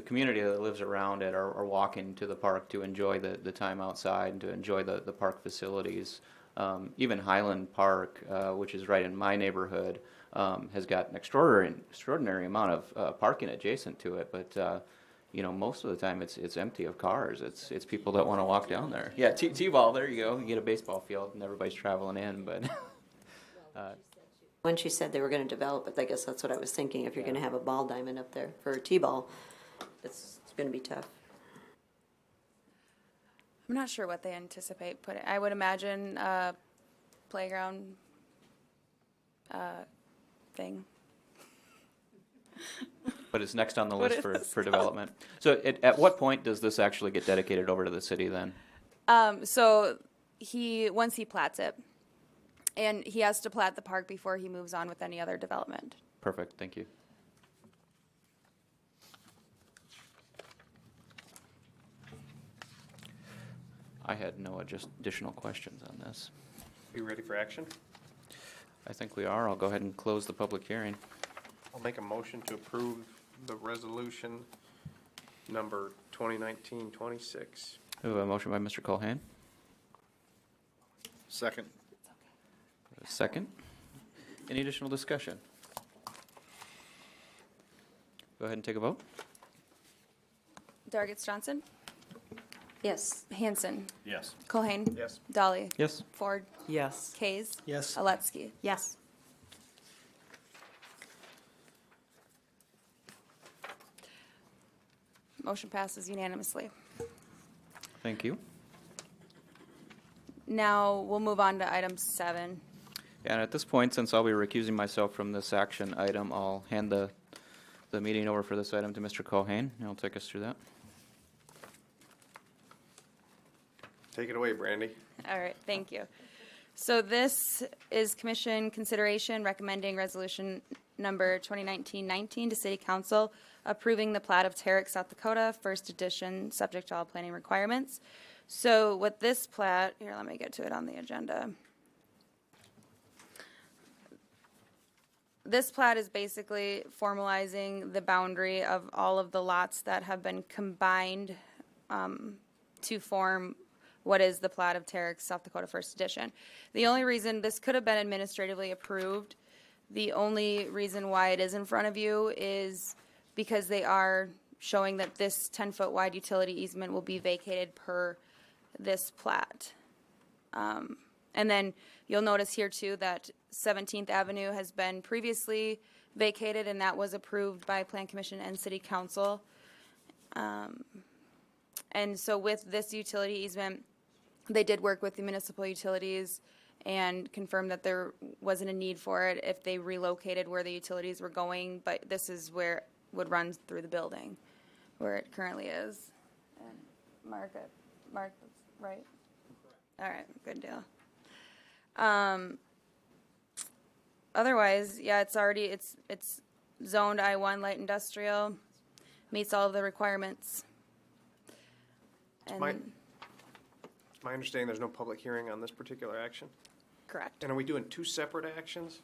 community that lives around it are walking to the park to enjoy the time outside and to enjoy the park facilities. Even Highland Park, which is right in my neighborhood, has got an extraordinary amount of parking adjacent to it, but you know, most of the time it's empty of cars. It's people that want to walk down there. Yeah, T-ball. There you go. You get a baseball field, and everybody's traveling in. But When she said they were gonna develop it, I guess that's what I was thinking. If you're gonna have a ball diamond up there for a T-ball, it's gonna be tough. I'm not sure what they anticipate putting. I would imagine playground thing. but it's next on the What list it is for development. So at what point does this actually get dedicated over to the city then? So once he plats it, and he has to plat the park before he moves on with any other development. Perfect. Thank you. I had no additional questions on this. Are you ready for action? I think we are. I'll go ahead and close the public hearing. I'll make a motion to approve the resolution number 2019-26. We have a motion by Mr. Colhane. Second. A second. Any additional discussion? Go ahead and take a vote. Dargits Johnson, Yes. Hanson, Yes. Colhane. Yes. Dolly. Yes. Ford. Yes. Kays. Yes. Aletsky. Yes. Motion passes unanimously. Thank you. Now we'll move on to item 7. And at this point, since I'll be recusing myself from this action item, I'll hand the meeting over for this item to Mr. Cohane, and he'll take us through that. Take it away, Brandy. All right, thank you. So this is commission consideration recommending resolution number 2019-19 to City Council approving the plat of Terrick, South Dakota, first edition, subject to all planning requirements. So what this plat, here, let me get to it on the agenda. This plat is basically formalizing the boundary of all of the lots that have been combined to form what is the plat of Terrick, South Dakota, first edition. The only reason this could have been administratively approved, the only reason why it is in front of you is because they are showing that this 10-foot wide utility easement will be vacated per this plat. And then you'll notice here too that 17th Avenue has been previously vacated, and that was approved by Plan Commission and City Council. And so with this utility easement, they did work with the municipal utilities and confirmed that there wasn't a need for it if they relocated where the utilities were going, but this is where it would run through the building, where it currently is. And Mark, that's right? All right, good deal. Otherwise, yeah, it's already, it's zoned I-1 light industrial, meets all of the requirements. And My understanding, there's no public hearing on this particular action? correct. And are we doing two separate actions?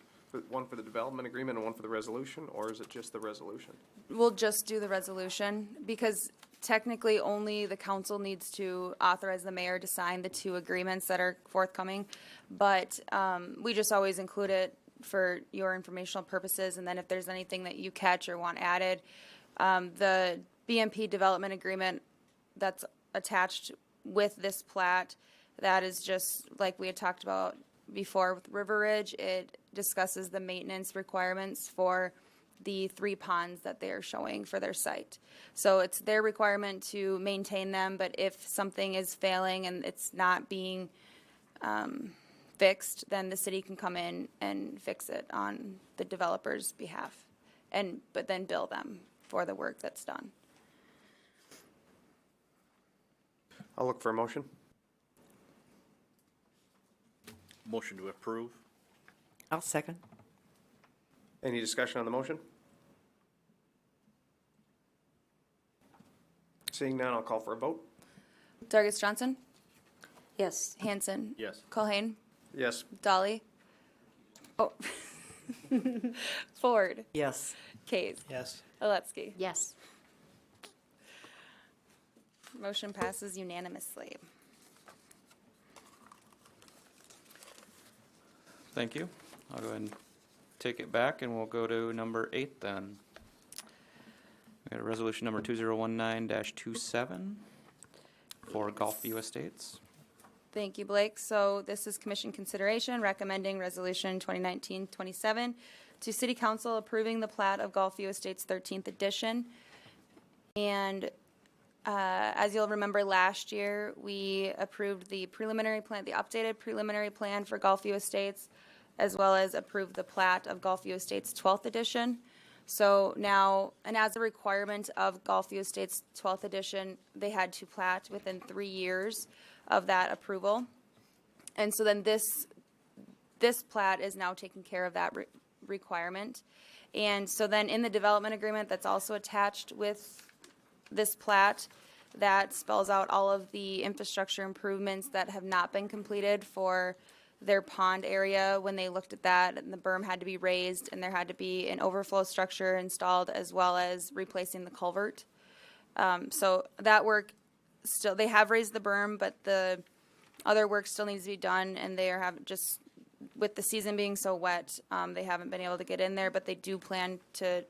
One for the development agreement and one for the resolution, or is it just the resolution? We'll just do the resolution because technically only the council needs to authorize the mayor to sign the 2 agreements that are forthcoming. But we just always include it for your informational purposes, and then if there's anything that you catch or want added, the BMP development agreement that's attached with this plat, that is just like we had talked about before with River Ridge. It discusses the maintenance requirements for the 3 ponds that they are showing for their site. So it's their requirement to maintain them, but if something is failing and it's not being fixed, then the city can come in and fix it on the developer's behalf, but then bill them for the work that's done. I'll look for a motion. Motion to approve? I'll second. Any discussion on the motion? Seeing none, I'll call for a vote. Dargis Johnson, Yes. Hanson, Yes. Colhane, Yes. Dolly. Oh. Ford, Yes. Kays, Yes. Aletsky. Yes. Motion passes unanimously. Thank you. I'll go ahead and take it back, and we'll go to number 8 then. We got a resolution number 2019-27 for Gulfview Estates. Thank you, Blake. So this is commission consideration recommending resolution 2019-27 to City Council approving the plat of Gulfview Estates 13th edition. And as you'll remember, last year we approved the preliminary plan, the updated preliminary plan for Gulfview Estates, as well as approved the plat of Gulfview Estates 12th edition. So now, and as a requirement of Gulfview Estates 12th edition, they had to plat within 3 years of that approval. And so then this plat is now taking care of that requirement. And so then in the development agreement that's also attached with this plat, that spells out all of the infrastructure improvements that have not been completed for their pond area. When they looked at that, and the berm had to be raised and there had to be an overflow structure installed, as well as replacing the culvert. So that work still, they have raised the berm, but the other work still needs to be done, and they have just, with the season being so wet, they haven't been able to get in there, but they do plan to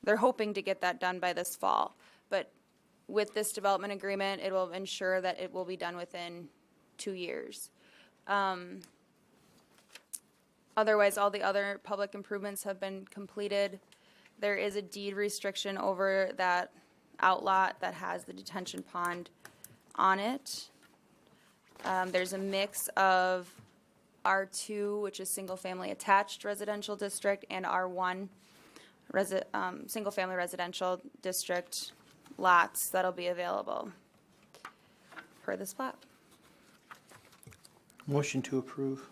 they're hoping to get that done by this fall. But with this development agreement, it will ensure that it will be done within 2 years. Otherwise, all the other public improvements have been completed. There is a deed restriction over that outlot that has the detention pond on it. There's a mix of R2, which is single-family attached residential district, and R1, single-family residential district lots that'll be available per this plat. Motion to approve.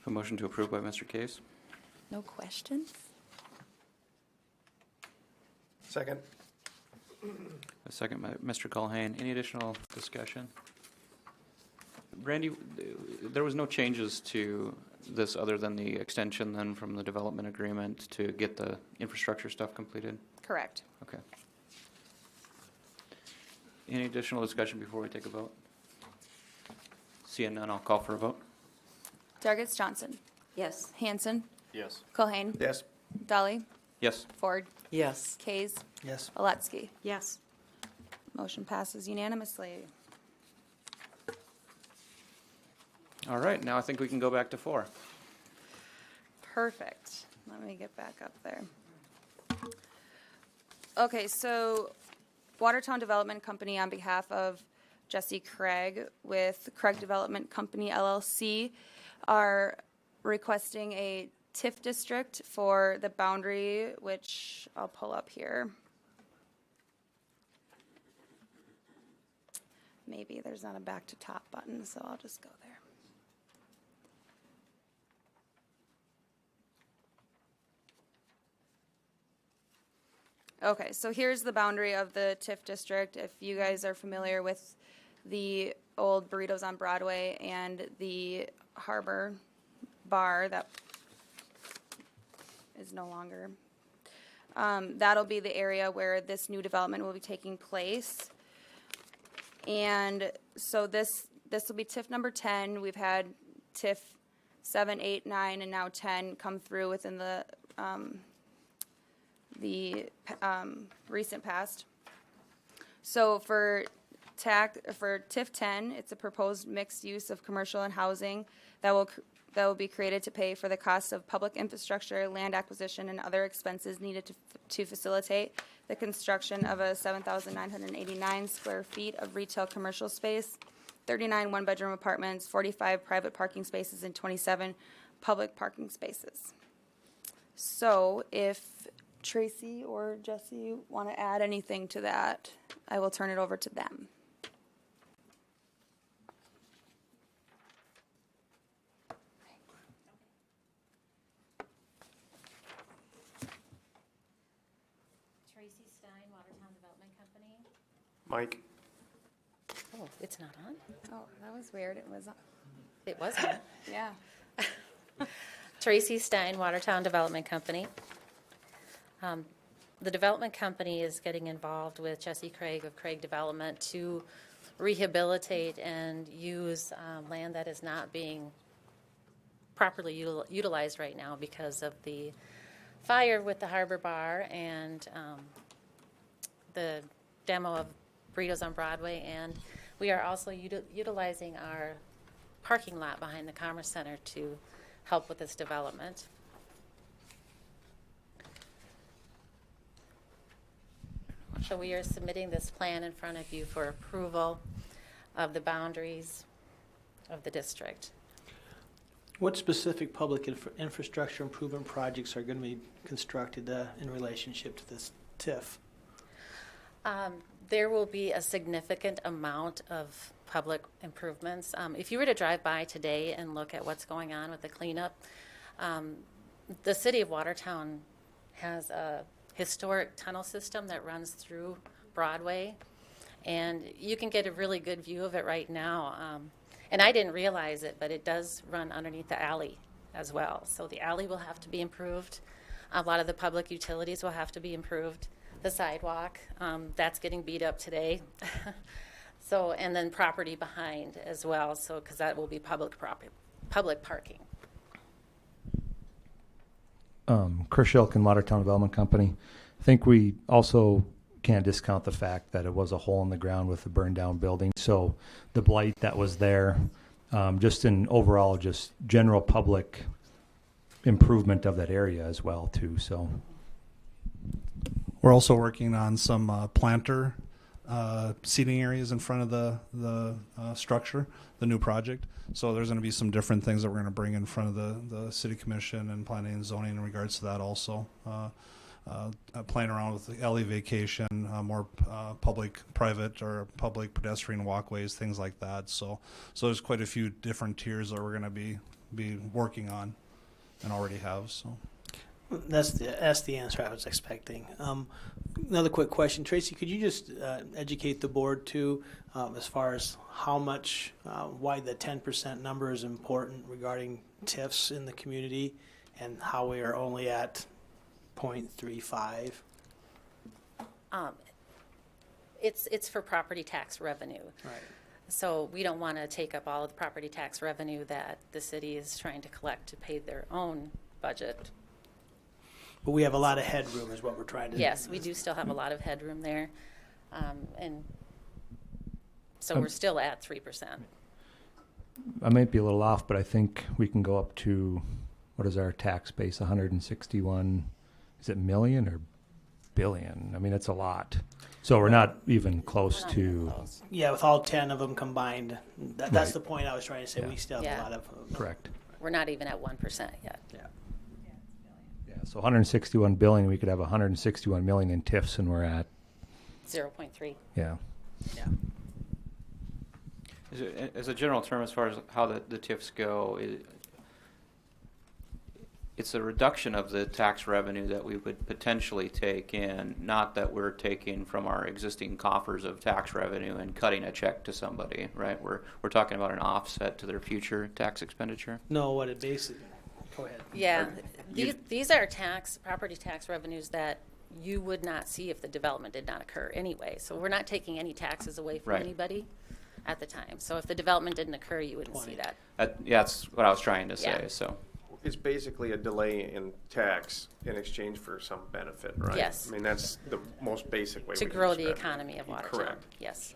A motion to approve by Mr. Case, No questions? Second. a second by Mr. Culhane. Any additional discussion? Randy, there was no changes to this other than the extension then from the development agreement to get the infrastructure stuff completed? Correct. Okay. Any additional discussion before we take a vote? Seeing none, I'll call for a vote. Dargis Johnson. Yes. Hanson. Yes. Culhane. Yes. Dolly. Yes. Ford. Yes. Kays. Yes. Aletsky. Yes. Motion passes unanimously. All right, now I think we can go back to 4. Perfect. Let me get back up there. Okay, so Watertown Development Company, on behalf of Jesse Craig with Craig Development Company LLC, are requesting a TIF district for the boundary, which I'll pull up here. Maybe there's not a back to top button, so I'll just go there. Okay, so here's the boundary of the TIF district. If you guys are familiar with the old Burritos on Broadway and the Harbor Bar that is no longer, that'll be the area where this new development will be taking place. And so this will be TIF number 10. We've had TIF 7, 8, 9, and now 10 come through within the recent past. So for TIF 10, it's a proposed mixed use of commercial and housing that will be created to pay for the cost of public infrastructure, land acquisition, and other expenses needed to facilitate the construction of a 7,989 square feet of retail commercial space, 39 one-bedroom apartments, 45 private parking spaces, and 27 public parking spaces. So if Tracy or Jesse want to add anything to that, I will turn it over to them. Tracy Stein, Watertown Development Company. Mike. Oh, it's not on? Oh, that was weird. It was on. It was on. Yeah. Tracy Stein, Watertown Development Company. The development company is getting involved with Jesse Craig of Craig Development to rehabilitate and use land that is not being properly utilized right now because of the fire with the Harbor Bar and the demo of Burritos on Broadway. And we are also utilizing our parking lot behind the Commerce Center to help with this development. So we are submitting this plan in front of you for approval of the boundaries of the district. What specific public infrastructure improvement projects are going to be constructed in relationship to this TIF? There will be a significant amount of public improvements. If you were to drive by today and look at what's going on with the cleanup, the city of Watertown has a historic tunnel system that runs through Broadway, and you can get a really good view of it right now. And I didn't realize it, but it does run underneath the alley as well. So the alley will have to be improved. A lot of the public utilities will have to be improved. The sidewalk, that's getting beat up today. So, and then property behind as well, so, because that will be public parking. Chris Shilk and Watertown Development Company. I think we also can't discount the fact that it was a hole in the ground with a burned down building. So the blight that was there, just in overall, just general public improvement of that area as well too. So we're also working on some planter seating areas in front of the structure, the new project. So there's going to be some different things that we're going to bring in front of the city commission and planning and zoning in regards to that also. Playing around with the alley vacation, more public-private or public pedestrian walkways, things like that. So there's quite a few different tiers that we're going to be working on and already have. So that's the answer I was expecting. Another quick question, Tracy, could you just educate the board too, as far as how much, why the 10% number is important regarding TIFs in the community, and how we are only at 0.35? It's for property tax revenue. Right. So we don't want to take up all of the property tax revenue that the city is trying to collect to pay their own budget. But we have a lot of headroom is what we're trying to do. Yes, we do still have a lot of headroom there. And so we're still at 3%. I might be a little off, but I think we can go up to, what is our tax base, 161, is it million or billion? I mean, it's a lot. So we're not even close to. Yeah, with all 10 of them combined, that's Right. the point I was trying to say. Yeah. We still have a lot of. Correct. We're not even at 1% yet. Yeah. Yeah, so 161 billion, we could have 161 million in TIFs, and we're at. 0.3. Yeah. Yeah. As a general term, as far as how the TIFs go, it's a reduction of the tax revenue that we would potentially take in, not that we're taking from our existing coffers of tax revenue and cutting a check to somebody, right? We're talking about an offset to their future tax expenditure. No, what it basically. Go ahead. Yeah, these are property tax revenues that you would not see if the development did not occur anyway. So we're not taking any taxes away from Right. anybody at the time. So if the development didn't occur, you wouldn't see that. Yeah, that's what I was trying to say. Yeah. So It's basically a delay in tax in exchange for some benefit, right? Yes. I mean, that's the most basic way To we can grow the describe it. economy of Watertown. Correct. Yes.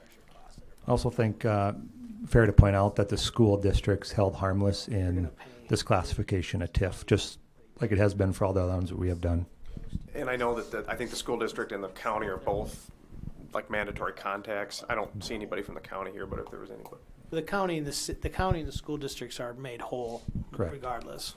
I also think fair to point out that the school districts held harmless in this classification of TIF, just like it has been for all the other ones that we have done. And I know that I think the school district and the county are both like mandatory contacts. I don't see anybody from the county here, but if there was anybody. The county and the county and the school districts are made whole, Correct. regardless.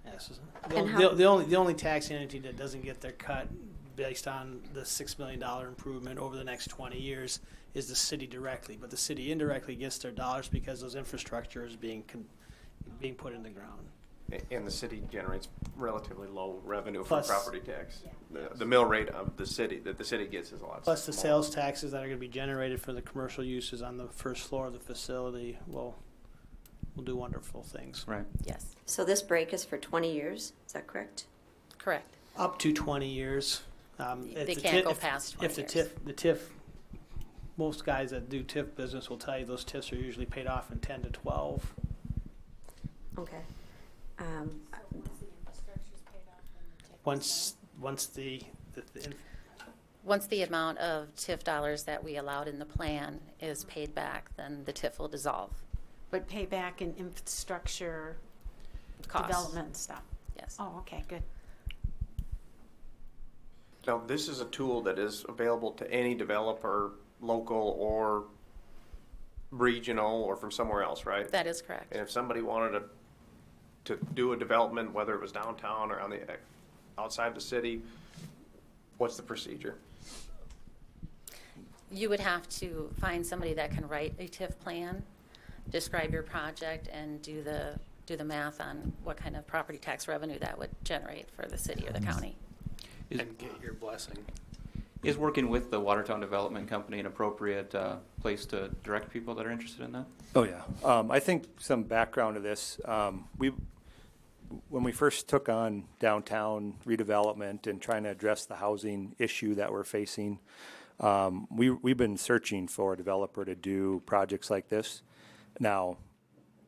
Yes. And how- The only tax entity that doesn't get their cut based on the $6 million improvement over the next 20 years is the city directly, but the city indirectly gets their dollars because those infrastructure is being put in the ground. And the city generates relatively low revenue Plus- from property tax. The mill rate of the city, that the city gets is a lot Plus the smaller. sales taxes that are going to be generated for the commercial uses on the first floor of the facility will do wonderful things. right. Yes. So this break is for 20 years, is that correct? Correct. Up to 20 years. If They the can't go if- past If 20 the TIF, most guys that do TIF business will tell you those TIFs are usually paid off in 10 to 12. Okay. Once the Once the amount of TIF dollars that we allowed in the plan is paid back, then the TIF will dissolve. But pay back in infrastructure Costs. development and stuff. Yes. Oh, okay, good. Now, this is a tool that is available to any developer, local or regional or from somewhere else, right? That is correct. And if somebody wanted to do a development, whether it was downtown or on the outside the city, what's the procedure? You would have to find somebody that can write a TIF plan, describe your project, and do the math on what kind of property tax revenue that would generate for the city or the county. And get your blessing. Is working with the Watertown Development Company an appropriate place to direct people that are interested in that? Oh, yeah. I think some background to this, when we first took on downtown redevelopment and trying to address the housing issue that we're facing, we've been searching for a developer to do projects like this. Now,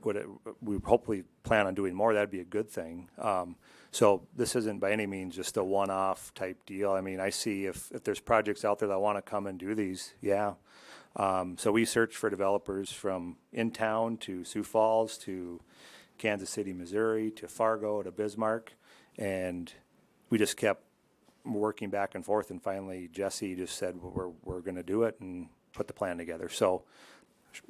we hopefully plan on doing more, that'd be a good thing. So this isn't by any means just a one-off type deal. I mean, I see if there's projects out there that want to come and do these, yeah. So we searched for developers from in town to Sioux Falls to Kansas City, Missouri to Fargo to Bismarck, and we just kept working back and forth, and finally Jesse just said we're going to do it and put the plan together. So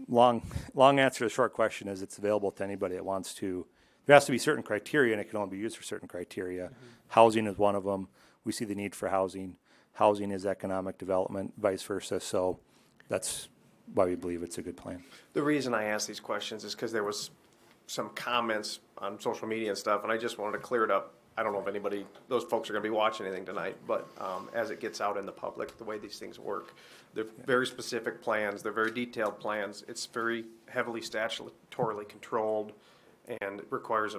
long answer to the short question is it's available to anybody that wants to. There has to be certain criteria, and it can only be used for certain criteria. Housing is one of them. We see the need for housing. Housing is economic development, vice versa. So that's why we believe it's a good plan. The reason I ask these questions is because there was some comments on social media and stuff, and I just wanted to clear it up. I don't know if those folks are going to be watching anything tonight, but as it gets out in the public, the way these things work, they're very specific plans. They're very detailed plans. It's very heavily statutorily controlled, and it requires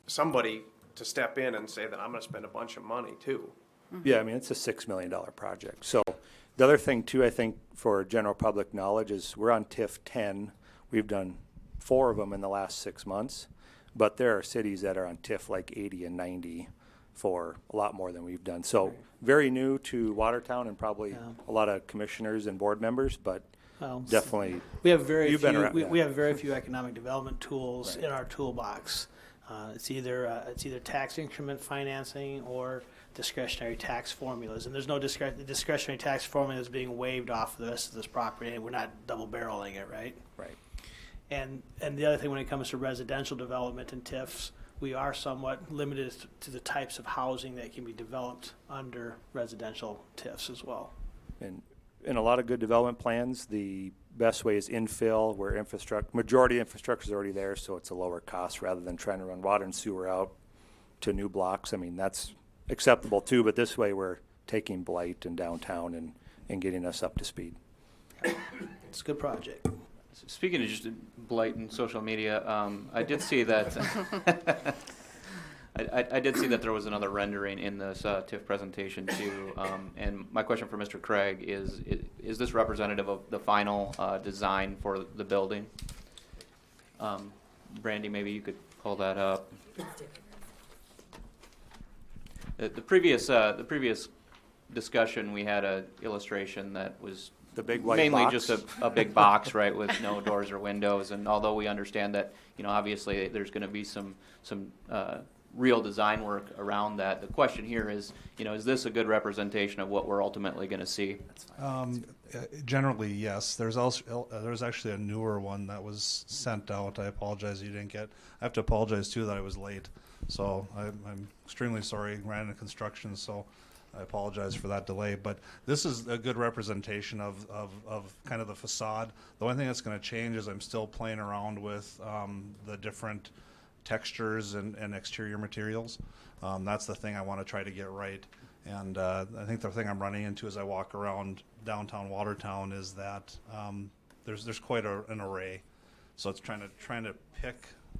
somebody to step in and say that I'm going to spend a bunch of money too. Yeah, I mean, it's a $6 million project. So the other thing too, I think for general public knowledge is we're on TIF 10. We've done 4 of them in the last 6 months, but there are cities that are on TIF like 80 and 90 for a lot more than we've done. So very new to Watertown and probably a lot of commissioners and board members, but definitely. We have very few. We have very few economic development tools in our toolbox. It's either tax increment financing or discretionary tax formulas, and there's no discretionary tax formulas being waived off the rest of this property, and we're not double barreling it, right? Right. And the other thing when it comes to residential development and TIFs, we are somewhat limited to the types of housing that can be developed under residential TIFs as well. And in a lot of good development plans, the best way is infill, where majority infrastructure is already there, so it's a lower cost rather than trying to run water and sewer out to new blocks. I mean, that's acceptable too, but this way we're taking Blight and downtown and getting us up to speed. It's a good project. Speaking of just Blight and social media, I did see that I did see that there was another rendering in this TIF presentation too. And my question for Mr. Craig is this representative of the final design for the building? Brandy, maybe you could pull that up. The previous discussion, we had a illustration that was the big white mainly box. Just a big box, right, with no doors or windows. And although we understand that, obviously there's going to be some real design work around that, the question here is this a good representation of what we're ultimately going to see? Generally, yes. There's actually a newer one that was sent out. I apologize you didn't get. I have to apologize too that I was late. So I'm extremely sorry. Ran into construction, so I apologize for that delay. But this is a good representation of kind of the facade. The one thing that's going to change is I'm still playing around with the different textures and exterior materials. That's the thing I want to try to get right. And I think the thing I'm running into as I walk around downtown Watertown is that there's quite an array. So it's trying to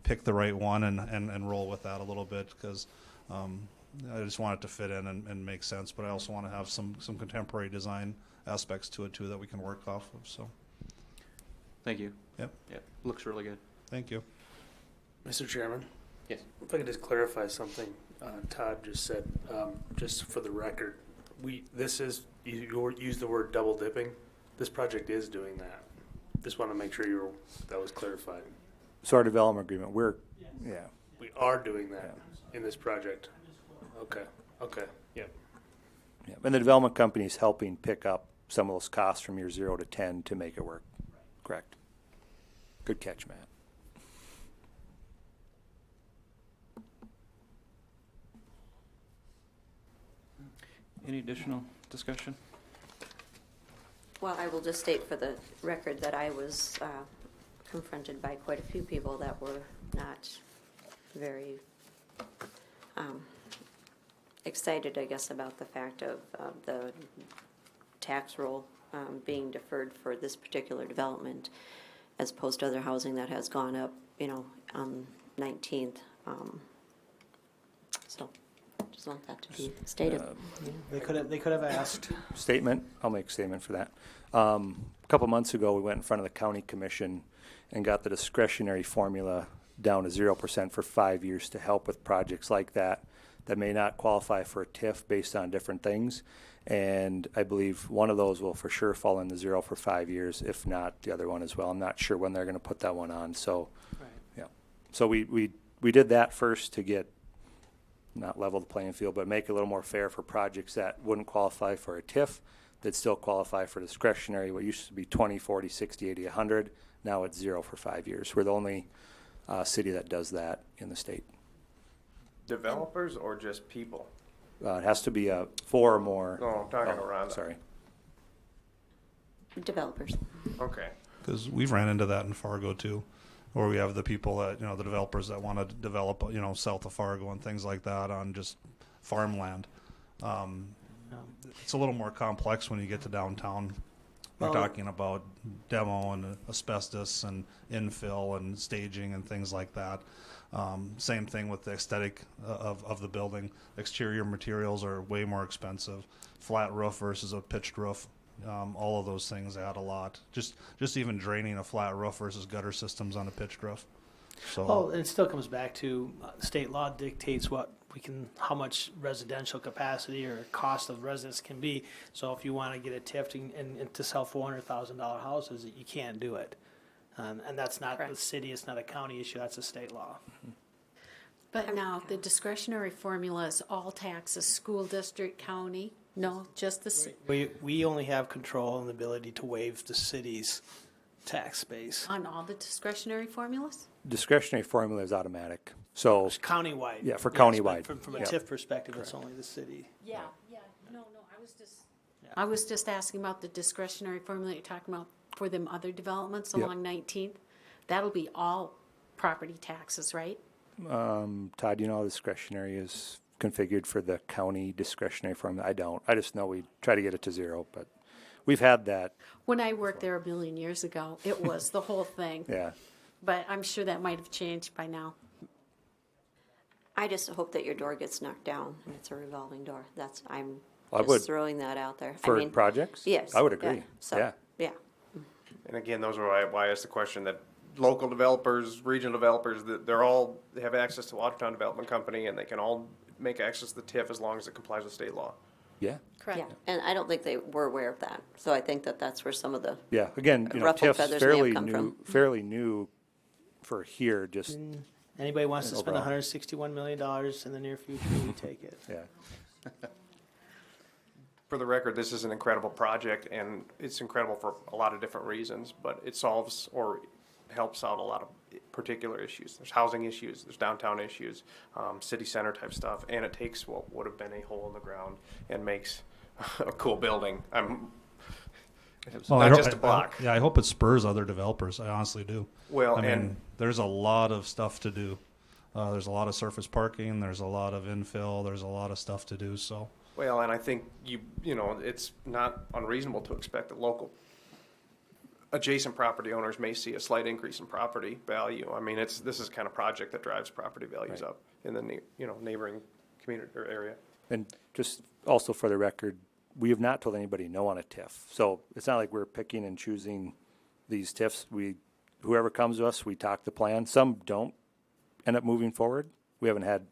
pick the right one and roll with that a little bit, because I just want it to fit in and make sense, but I also want to have some contemporary design aspects to it too that we can work off of. So thank you. Yep. Looks really good. Thank you. Mr. Chairman? Yes. If I could just clarify something Todd just said, just for the record, you used the word double dipping. This project is doing that. Just want to make sure that was clarified. So our development agreement, We are doing that in this project. Okay, yep. Yeah. And the development company is helping pick up some of those costs from year 0 to 10 to make it work. Correct. Good catch, Matt. Any additional discussion? Well, I will just state for the record that I was confronted by quite a few people that were not very excited, I guess, about the fact of the tax roll being deferred for this particular development, as opposed to other housing that has gone up, on 19th. So, just Just want that to be stated. They could have asked. Statement, I'll make a statement for that. A couple months ago, we went in front of the county commission and got the discretionary formula down to 0% for 5 years to help with projects like that may not qualify for a TIF based on different things. And I believe one of those will for sure fall into 0 for 5 years, if not the other one as well. I'm not sure when they're going to put that one on. So, yeah. So we did that first to get, not level the playing field, but make it a little more fair for projects that wouldn't qualify for a TIF, that still qualify for discretionary. What used to be 20, 40, 60, 80, 100, now it's 0 for 5 years. We're the only city that does that in the state. Developers or just people? It has to be 4 or more. No, I'm talking around. Sorry. Developers. Okay. Because we've ran into that in Fargo too, where we have the people that, the developers that want to develop, south of Fargo and things like that on just farmland. It's a little more complex when you get to downtown. We're talking about demo and asbestos and infill and staging and things like that. Same thing with the aesthetic of the building. Exterior materials are way more expensive. Flat roof versus a pitched roof. All of those things add a lot. Just even draining a flat roof versus gutter systems on a pitched roof. So It still comes back to state law dictates how much residential capacity or cost of residents can be. So if you want to get a TIF and to sell $400,000 houses, you can't do it. And that's not the city, it's not a county issue, that's a state law. But now, the discretionary formula is all taxes, school district, county? No, just the city? We only have control and the ability to waive the city's tax base. On all the discretionary formulas? Discretionary formula is automatic. So It's countywide. Yeah, for Yes, countywide. but From a Yep. TIF perspective, it's only the city. Yeah, no, I was just asking about the discretionary formula you're talking about for them other developments Yep. along 19th. That'll be all property taxes, right? Todd, you know how discretionary is configured for the county discretionary formula? I don't. I just know we try to get it to 0, but we've had that. When I worked there a million years ago, it was the whole thing. Yeah. But I'm sure that might have changed by now. I just hope that your door gets knocked down and it's a revolving door. I'm I just would. throwing that out there. For projects? Yes. I would agree. Yeah. So, Yeah. yeah. And again, those are why I asked the question that local developers, regional developers, they have access to Watertown Development Company, and they can all make access to the TIF as long as it complies with state law. Yeah. Correct. Yeah, and I don't think they were aware of that. So I think that's where some of the Yeah. Again, ruffled TIF's feathers may have come fairly new for here. Just Anybody wants to spend Overall. $161 million in the near future, we take it. yeah. For the record, this is an incredible project, and it's incredible for a lot of different reasons, but it solves or helps out a lot of particular issues. There's housing issues, there's downtown issues, city center type stuff, and it takes what would have been a hole in the ground and makes a cool building. Not just a block. I hope it spurs other developers. I honestly do. Well, I mean, and there's a lot of stuff to do. There's a lot of surface parking. There's a lot of infill. There's a lot of stuff to do. So. Well, and I think it's not unreasonable to expect that local adjacent property owners may see a slight increase in property value. I mean, this is kind of project that drives property values up in the neighboring community or area. And just also for the record, we have not told anybody no on a TIF. So it's not like we're picking and choosing these TIFs. Whoever comes to us, we talk the plan. Some don't end up moving forward. We haven't had,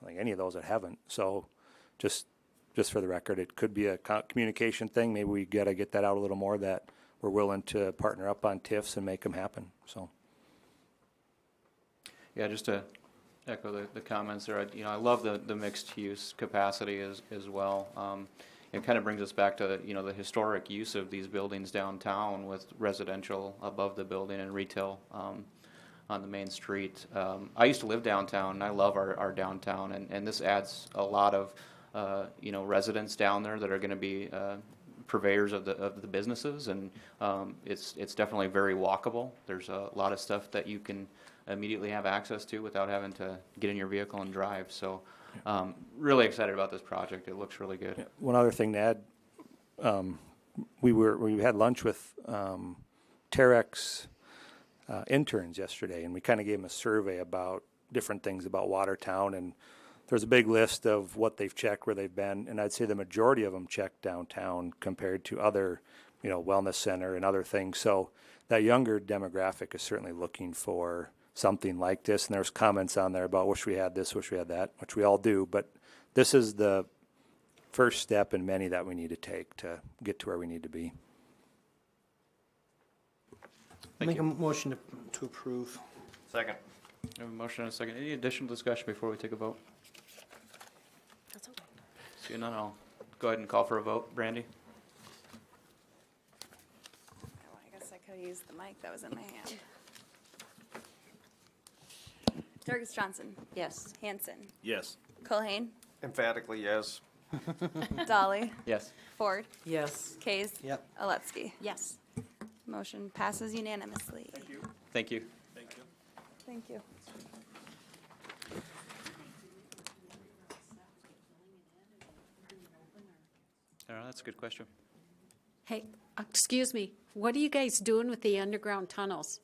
I think, any of those that haven't. So just for the record, it could be a communication thing. Maybe we got to get that out a little more, that we're willing to partner up on TIFs and make them happen. So. Yeah, just to echo the comments there, I love the mixed use capacity as well. It kind of brings us back to, the historic use of these buildings downtown with residential above the building and retail on the main street. I used to live downtown, and I love our downtown, and this adds a lot of, residents down there that are going to be purveyors of the businesses, and it's definitely very walkable. There's a lot of stuff that you can immediately have access to without having to get in your vehicle and drive. So really excited about this project. It looks really good. Yeah. One other thing to add, we had lunch with Terex interns yesterday, and we kind of gave them a survey about different things about Watertown, and there's a big list of what they've checked, where they've been, and I'd say the majority of them check downtown compared to other, wellness center and other things. So that younger demographic is certainly looking for something like this. And there's comments on there about wish we had this, wish we had that, which we all do. But this is the first step in many that we need to take to get to where we need to be. Make a motion to approve. Second. I have a motion and a second. Any additional discussion before we take a vote? That's okay. Seeing none, I'll go ahead and call for a vote. Brandy? I guess I could have used the mic that was in my hand. Durgus Johnson. Yes. Hanson. Yes. Culhane. Emphatically, yes. Dolly. Yes. Ford. Yes. Kays. Yep. Aletsky. Yes. Motion passes unanimously. Thank you. Thank you. Thank you. That's a good question. Hey, excuse me, what are you guys doing with the underground tunnels?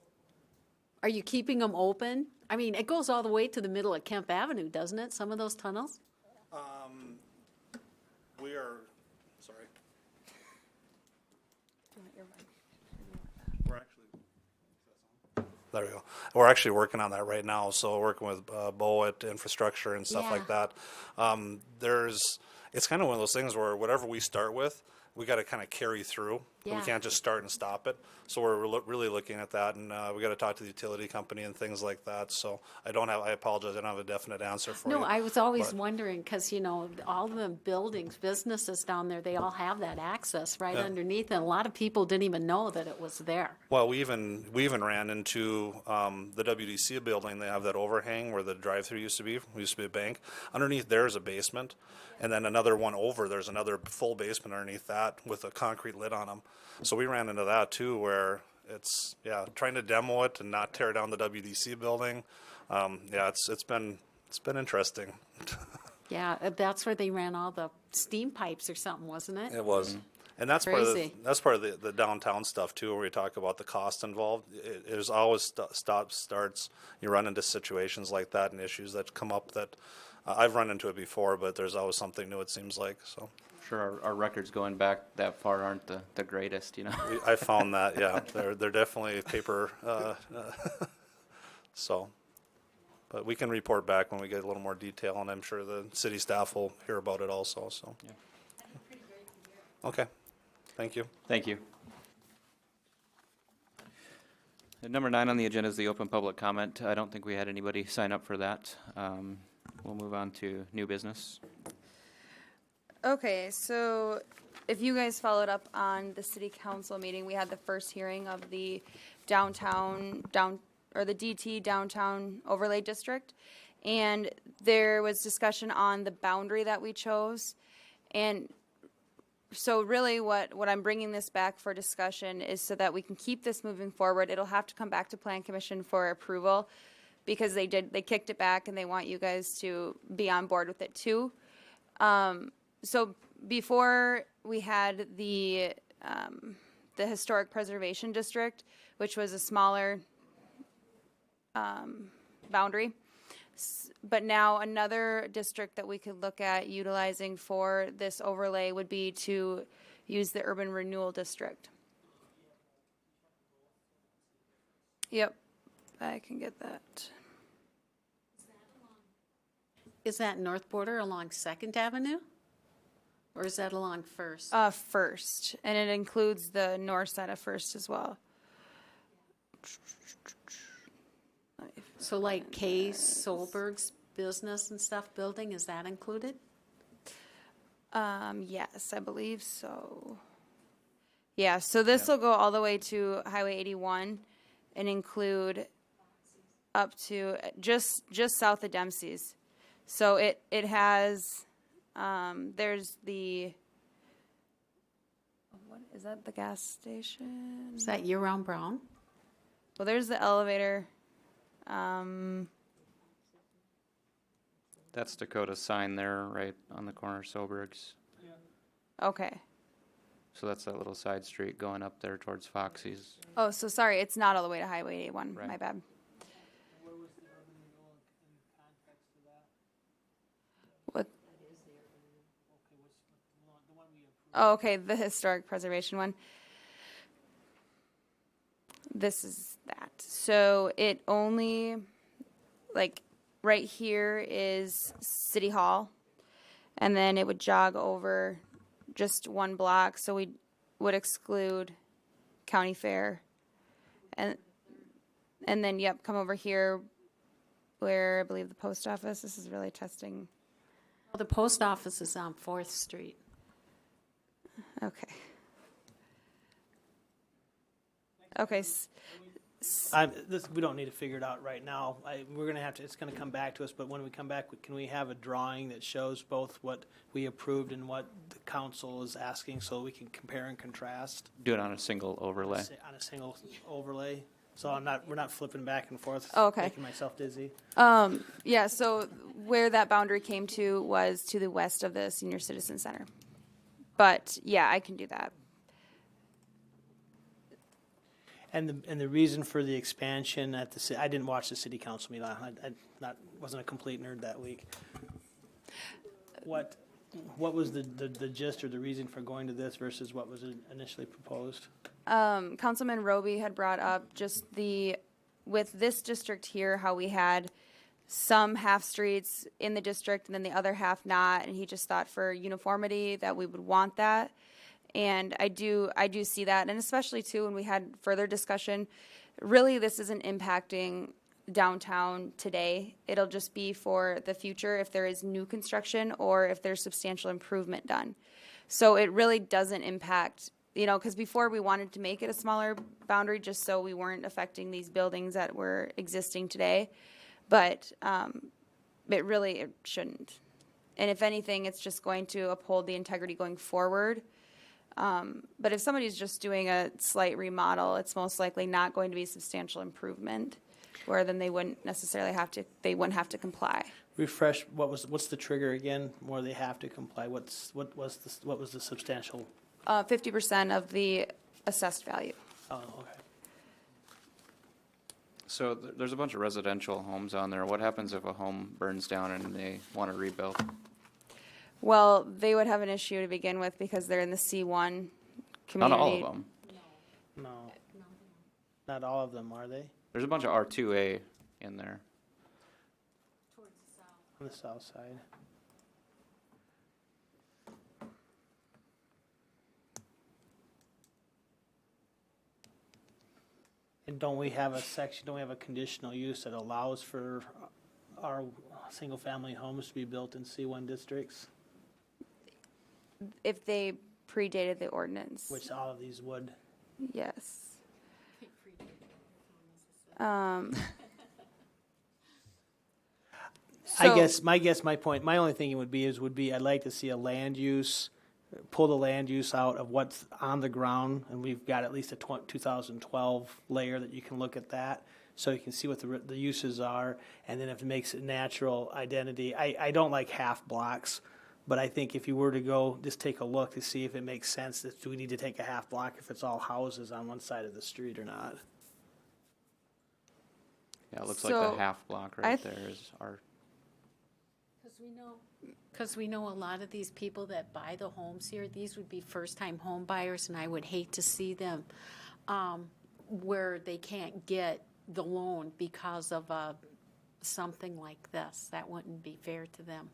Are you keeping them open? I mean, it goes all the way to the middle of Kemp Avenue, doesn't it, some of those tunnels? We are, sorry. We're actually, there we go. We're actually working on that right now. So working with BOA infrastructure and stuff like that. It's kind of one of those things where whatever we start with, we got to kind of carry through. Yeah. We can't just start and stop it. So we're really looking at that, and we got to talk to the utility company and things like that. So I apologize, I don't have a definite answer for you. No, I was always but- wondering, because, all the buildings, businesses down there, they all have that access right underneath, and a lot of people didn't even know that it was there. Well, we even ran into the WDC building. They have that overhang where the drive-through used to be. It used to be a bank. Underneath there is a basement, and then another one over. There's another full basement underneath that with a concrete lid on them. So we ran into that too, where it's trying to demo it and not tear down the WDC building. It's been interesting. Yeah, that's where they ran all the steam pipes or something, wasn't it? It was. And that's Crazy. part of the downtown stuff too, where we talk about the cost involved. There's always starts. You run into situations like that and issues that come up that I've run into it before, but there's always something new. It seems like so. Sure, our records going back that far aren't the greatest, I found that, yeah, they're definitely paper. So, but we can report back when we get a little more detail, and I'm sure the city staff will hear about it also. So. Yeah. Okay. Thank you. Thank you. And number 9 on the agenda is the open public comment. I don't think we had anybody sign up for that. We'll move on to new business. Okay, so if you guys followed up on the city council meeting, we had the first hearing of the the DT downtown overlay district, and there was discussion on the boundary that we chose. And so really what I'm bringing this back for discussion is so that we can keep this moving forward. It'll have to come back to Plan Commission for approval, because they kicked it back and they want you guys to be on board with it too. So before we had the historic preservation district, which was a smaller boundary, but now another district that we could look at utilizing for this overlay would be to use the urban renewal district. Yep, I can get that. Is that north border along 2nd Avenue? Or is that along First? First, and it includes the north side of First as well. So like Kay Solberg's business and stuff building, is that included? Yes, I believe so. Yeah, so this will go all the way to Highway 81 and include up to just south of Dempsey's. So it has, there's the, what is that, the gas station? Is that year-round Brown? Well, there's the elevator. That's Dakota's sign there, right on the corner of Soberg's. Okay. So that's that little side street going up there towards Foxy's. Oh, so sorry, it's not all the way to Highway 81. Right. My bad. Oh, okay, the historic preservation one. This is that. So it only, like, right here is City Hall, and then it would jog over just one block, so we would exclude County Fair. And then, yep, come over here where I believe the post office, this is really testing. Well, the post office is on 4th Street. Okay. Okay. We don't need to figure it out right now. We're gonna have to, it's gonna come back to us, but when we come back, can we have a drawing that shows both what we approved and what the council is asking, so we can compare and contrast? Do it on a single overlay. On a single overlay, so we're not flipping back and forth. Oh, okay. Making myself dizzy. Yeah, so where that boundary came to was to the west of the Senior Citizen Center. But, yeah, I can do that. And the reason for the expansion at I didn't watch the city council meeting. I wasn't a complete nerd that week. What was the gist or the reason for going to this versus what was initially proposed? Councilman Roby had brought up just with this district here, how we had some half streets in the district and then the other half not, and he just thought for uniformity that we would want that. And I do see that, and especially too when we had further discussion, really this isn't impacting downtown today. It'll just be for the future if there is new construction or if there's substantial improvement done. So it really doesn't impact, because before we wanted to make it a smaller boundary just so we weren't affecting these buildings that were existing today. But it shouldn't. And if anything, it's just going to uphold the integrity going forward. But if somebody's just doing a slight remodel, it's most likely not going to be a substantial improvement, where then they wouldn't have to comply. Refresh, what's the trigger again, where they have to comply? What was the substantial? 50% of the assessed value. Oh, okay. So there's a bunch of residential homes on there. What happens if a home burns down and they want to rebuild? Well, they would have an issue to begin with because they're in the C1 community. Not all of them. No. Not all of them, are they? There's a bunch of R2A in there. On the south side. And don't we have a conditional use that allows for our single-family homes to be built in C1 districts? If they predated the ordinance. Which all of these would. Yes. My only thinking would be I'd like to see a land use, pull the land use out of what's on the ground, and we've got at least a 2012 layer that you can look at that, so you can see what the uses are, and then if it makes it natural identity. I don't like half blocks, but I think if you were to go, just take a look to see if it makes sense, do we need to take a half block if it's all houses on one side of the street or not? Yeah, it looks like the half block right there is our. Because we know a lot of these people that buy the homes here, these would be first-time home buyers, and I would hate to see them where they can't get the loan because of something like this. That wouldn't be fair to them.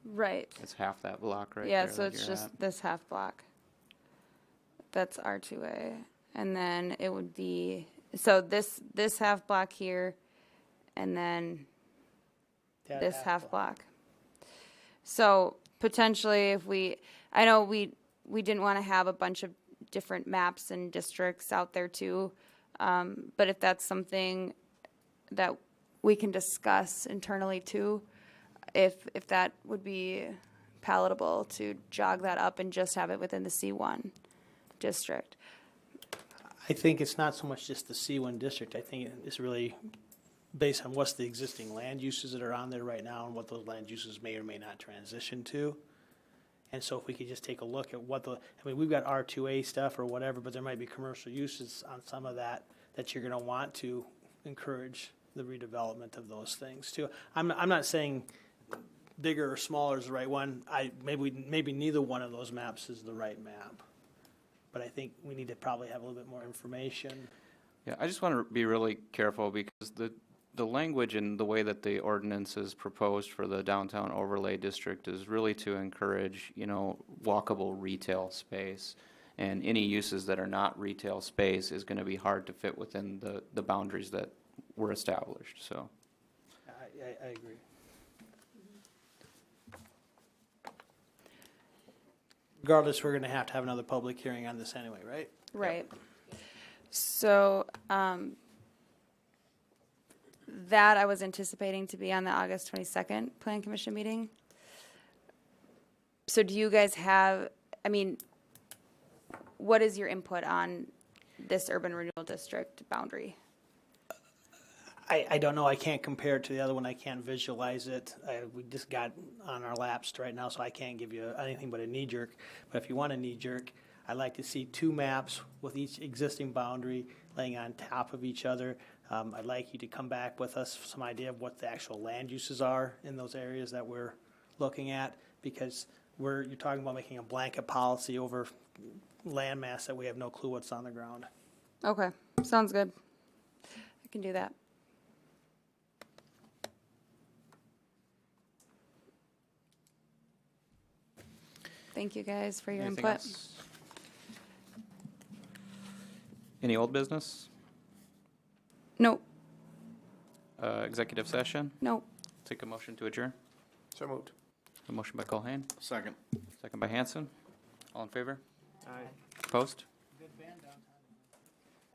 Right. It's half that block right there. Yeah, so it's just this half block. That's R2A. And then it would be, so this half block here, and then this half block. So potentially I know we didn't want to have a bunch of different maps and districts out there too, but if that's something that we can discuss internally too, if that would be palatable to jog that up and just have it within the C1 district. I think it's not so much just the C1 district. I think it's really based on what's the existing land uses that are on there right now and what those land uses may or may not transition to. And so if we could just take a look at we've got R2A stuff or whatever, but there might be commercial uses on some of that you're going to want to encourage the redevelopment of those things too. I'm not saying bigger or smaller is the right one. Maybe neither one of those maps is the right map. But I think we need to probably have a little bit more information. Yeah, I just want to be really careful because the language and the way that the ordinance is proposed for the downtown overlay district is really to encourage, walkable retail space. And any uses that are not retail space is going to be hard to fit within the boundaries that were established, so. I agree. Regardless, we're gonna have to have another public hearing on this anyway, right? Right. So, that I was anticipating to be on the August 22nd Plan Commission meeting. So do you guys have, what is your input on this urban renewal district boundary? I don't know, I can't compare it to the other one, I can't visualize it. We just got on our laps right now, so I can't give you anything but a knee jerk. But if you want a knee jerk, I'd like to see two maps with each existing boundary laying on top of each other. I'd like you to come back with us some idea of what the actual land uses are in those areas that we're looking at, because you're talking about making a blanket policy over land mass that we have no clue what's on the ground. Okay, sounds good. I can do that. Thank you guys for your Anything input. else? Any old business? Nope, Executive session? nope. Take a motion to adjourn. So moved. A motion by Colhane, Second. second by Hanson. All in favor? Aye. Opposed?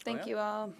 Thank yeah? you all.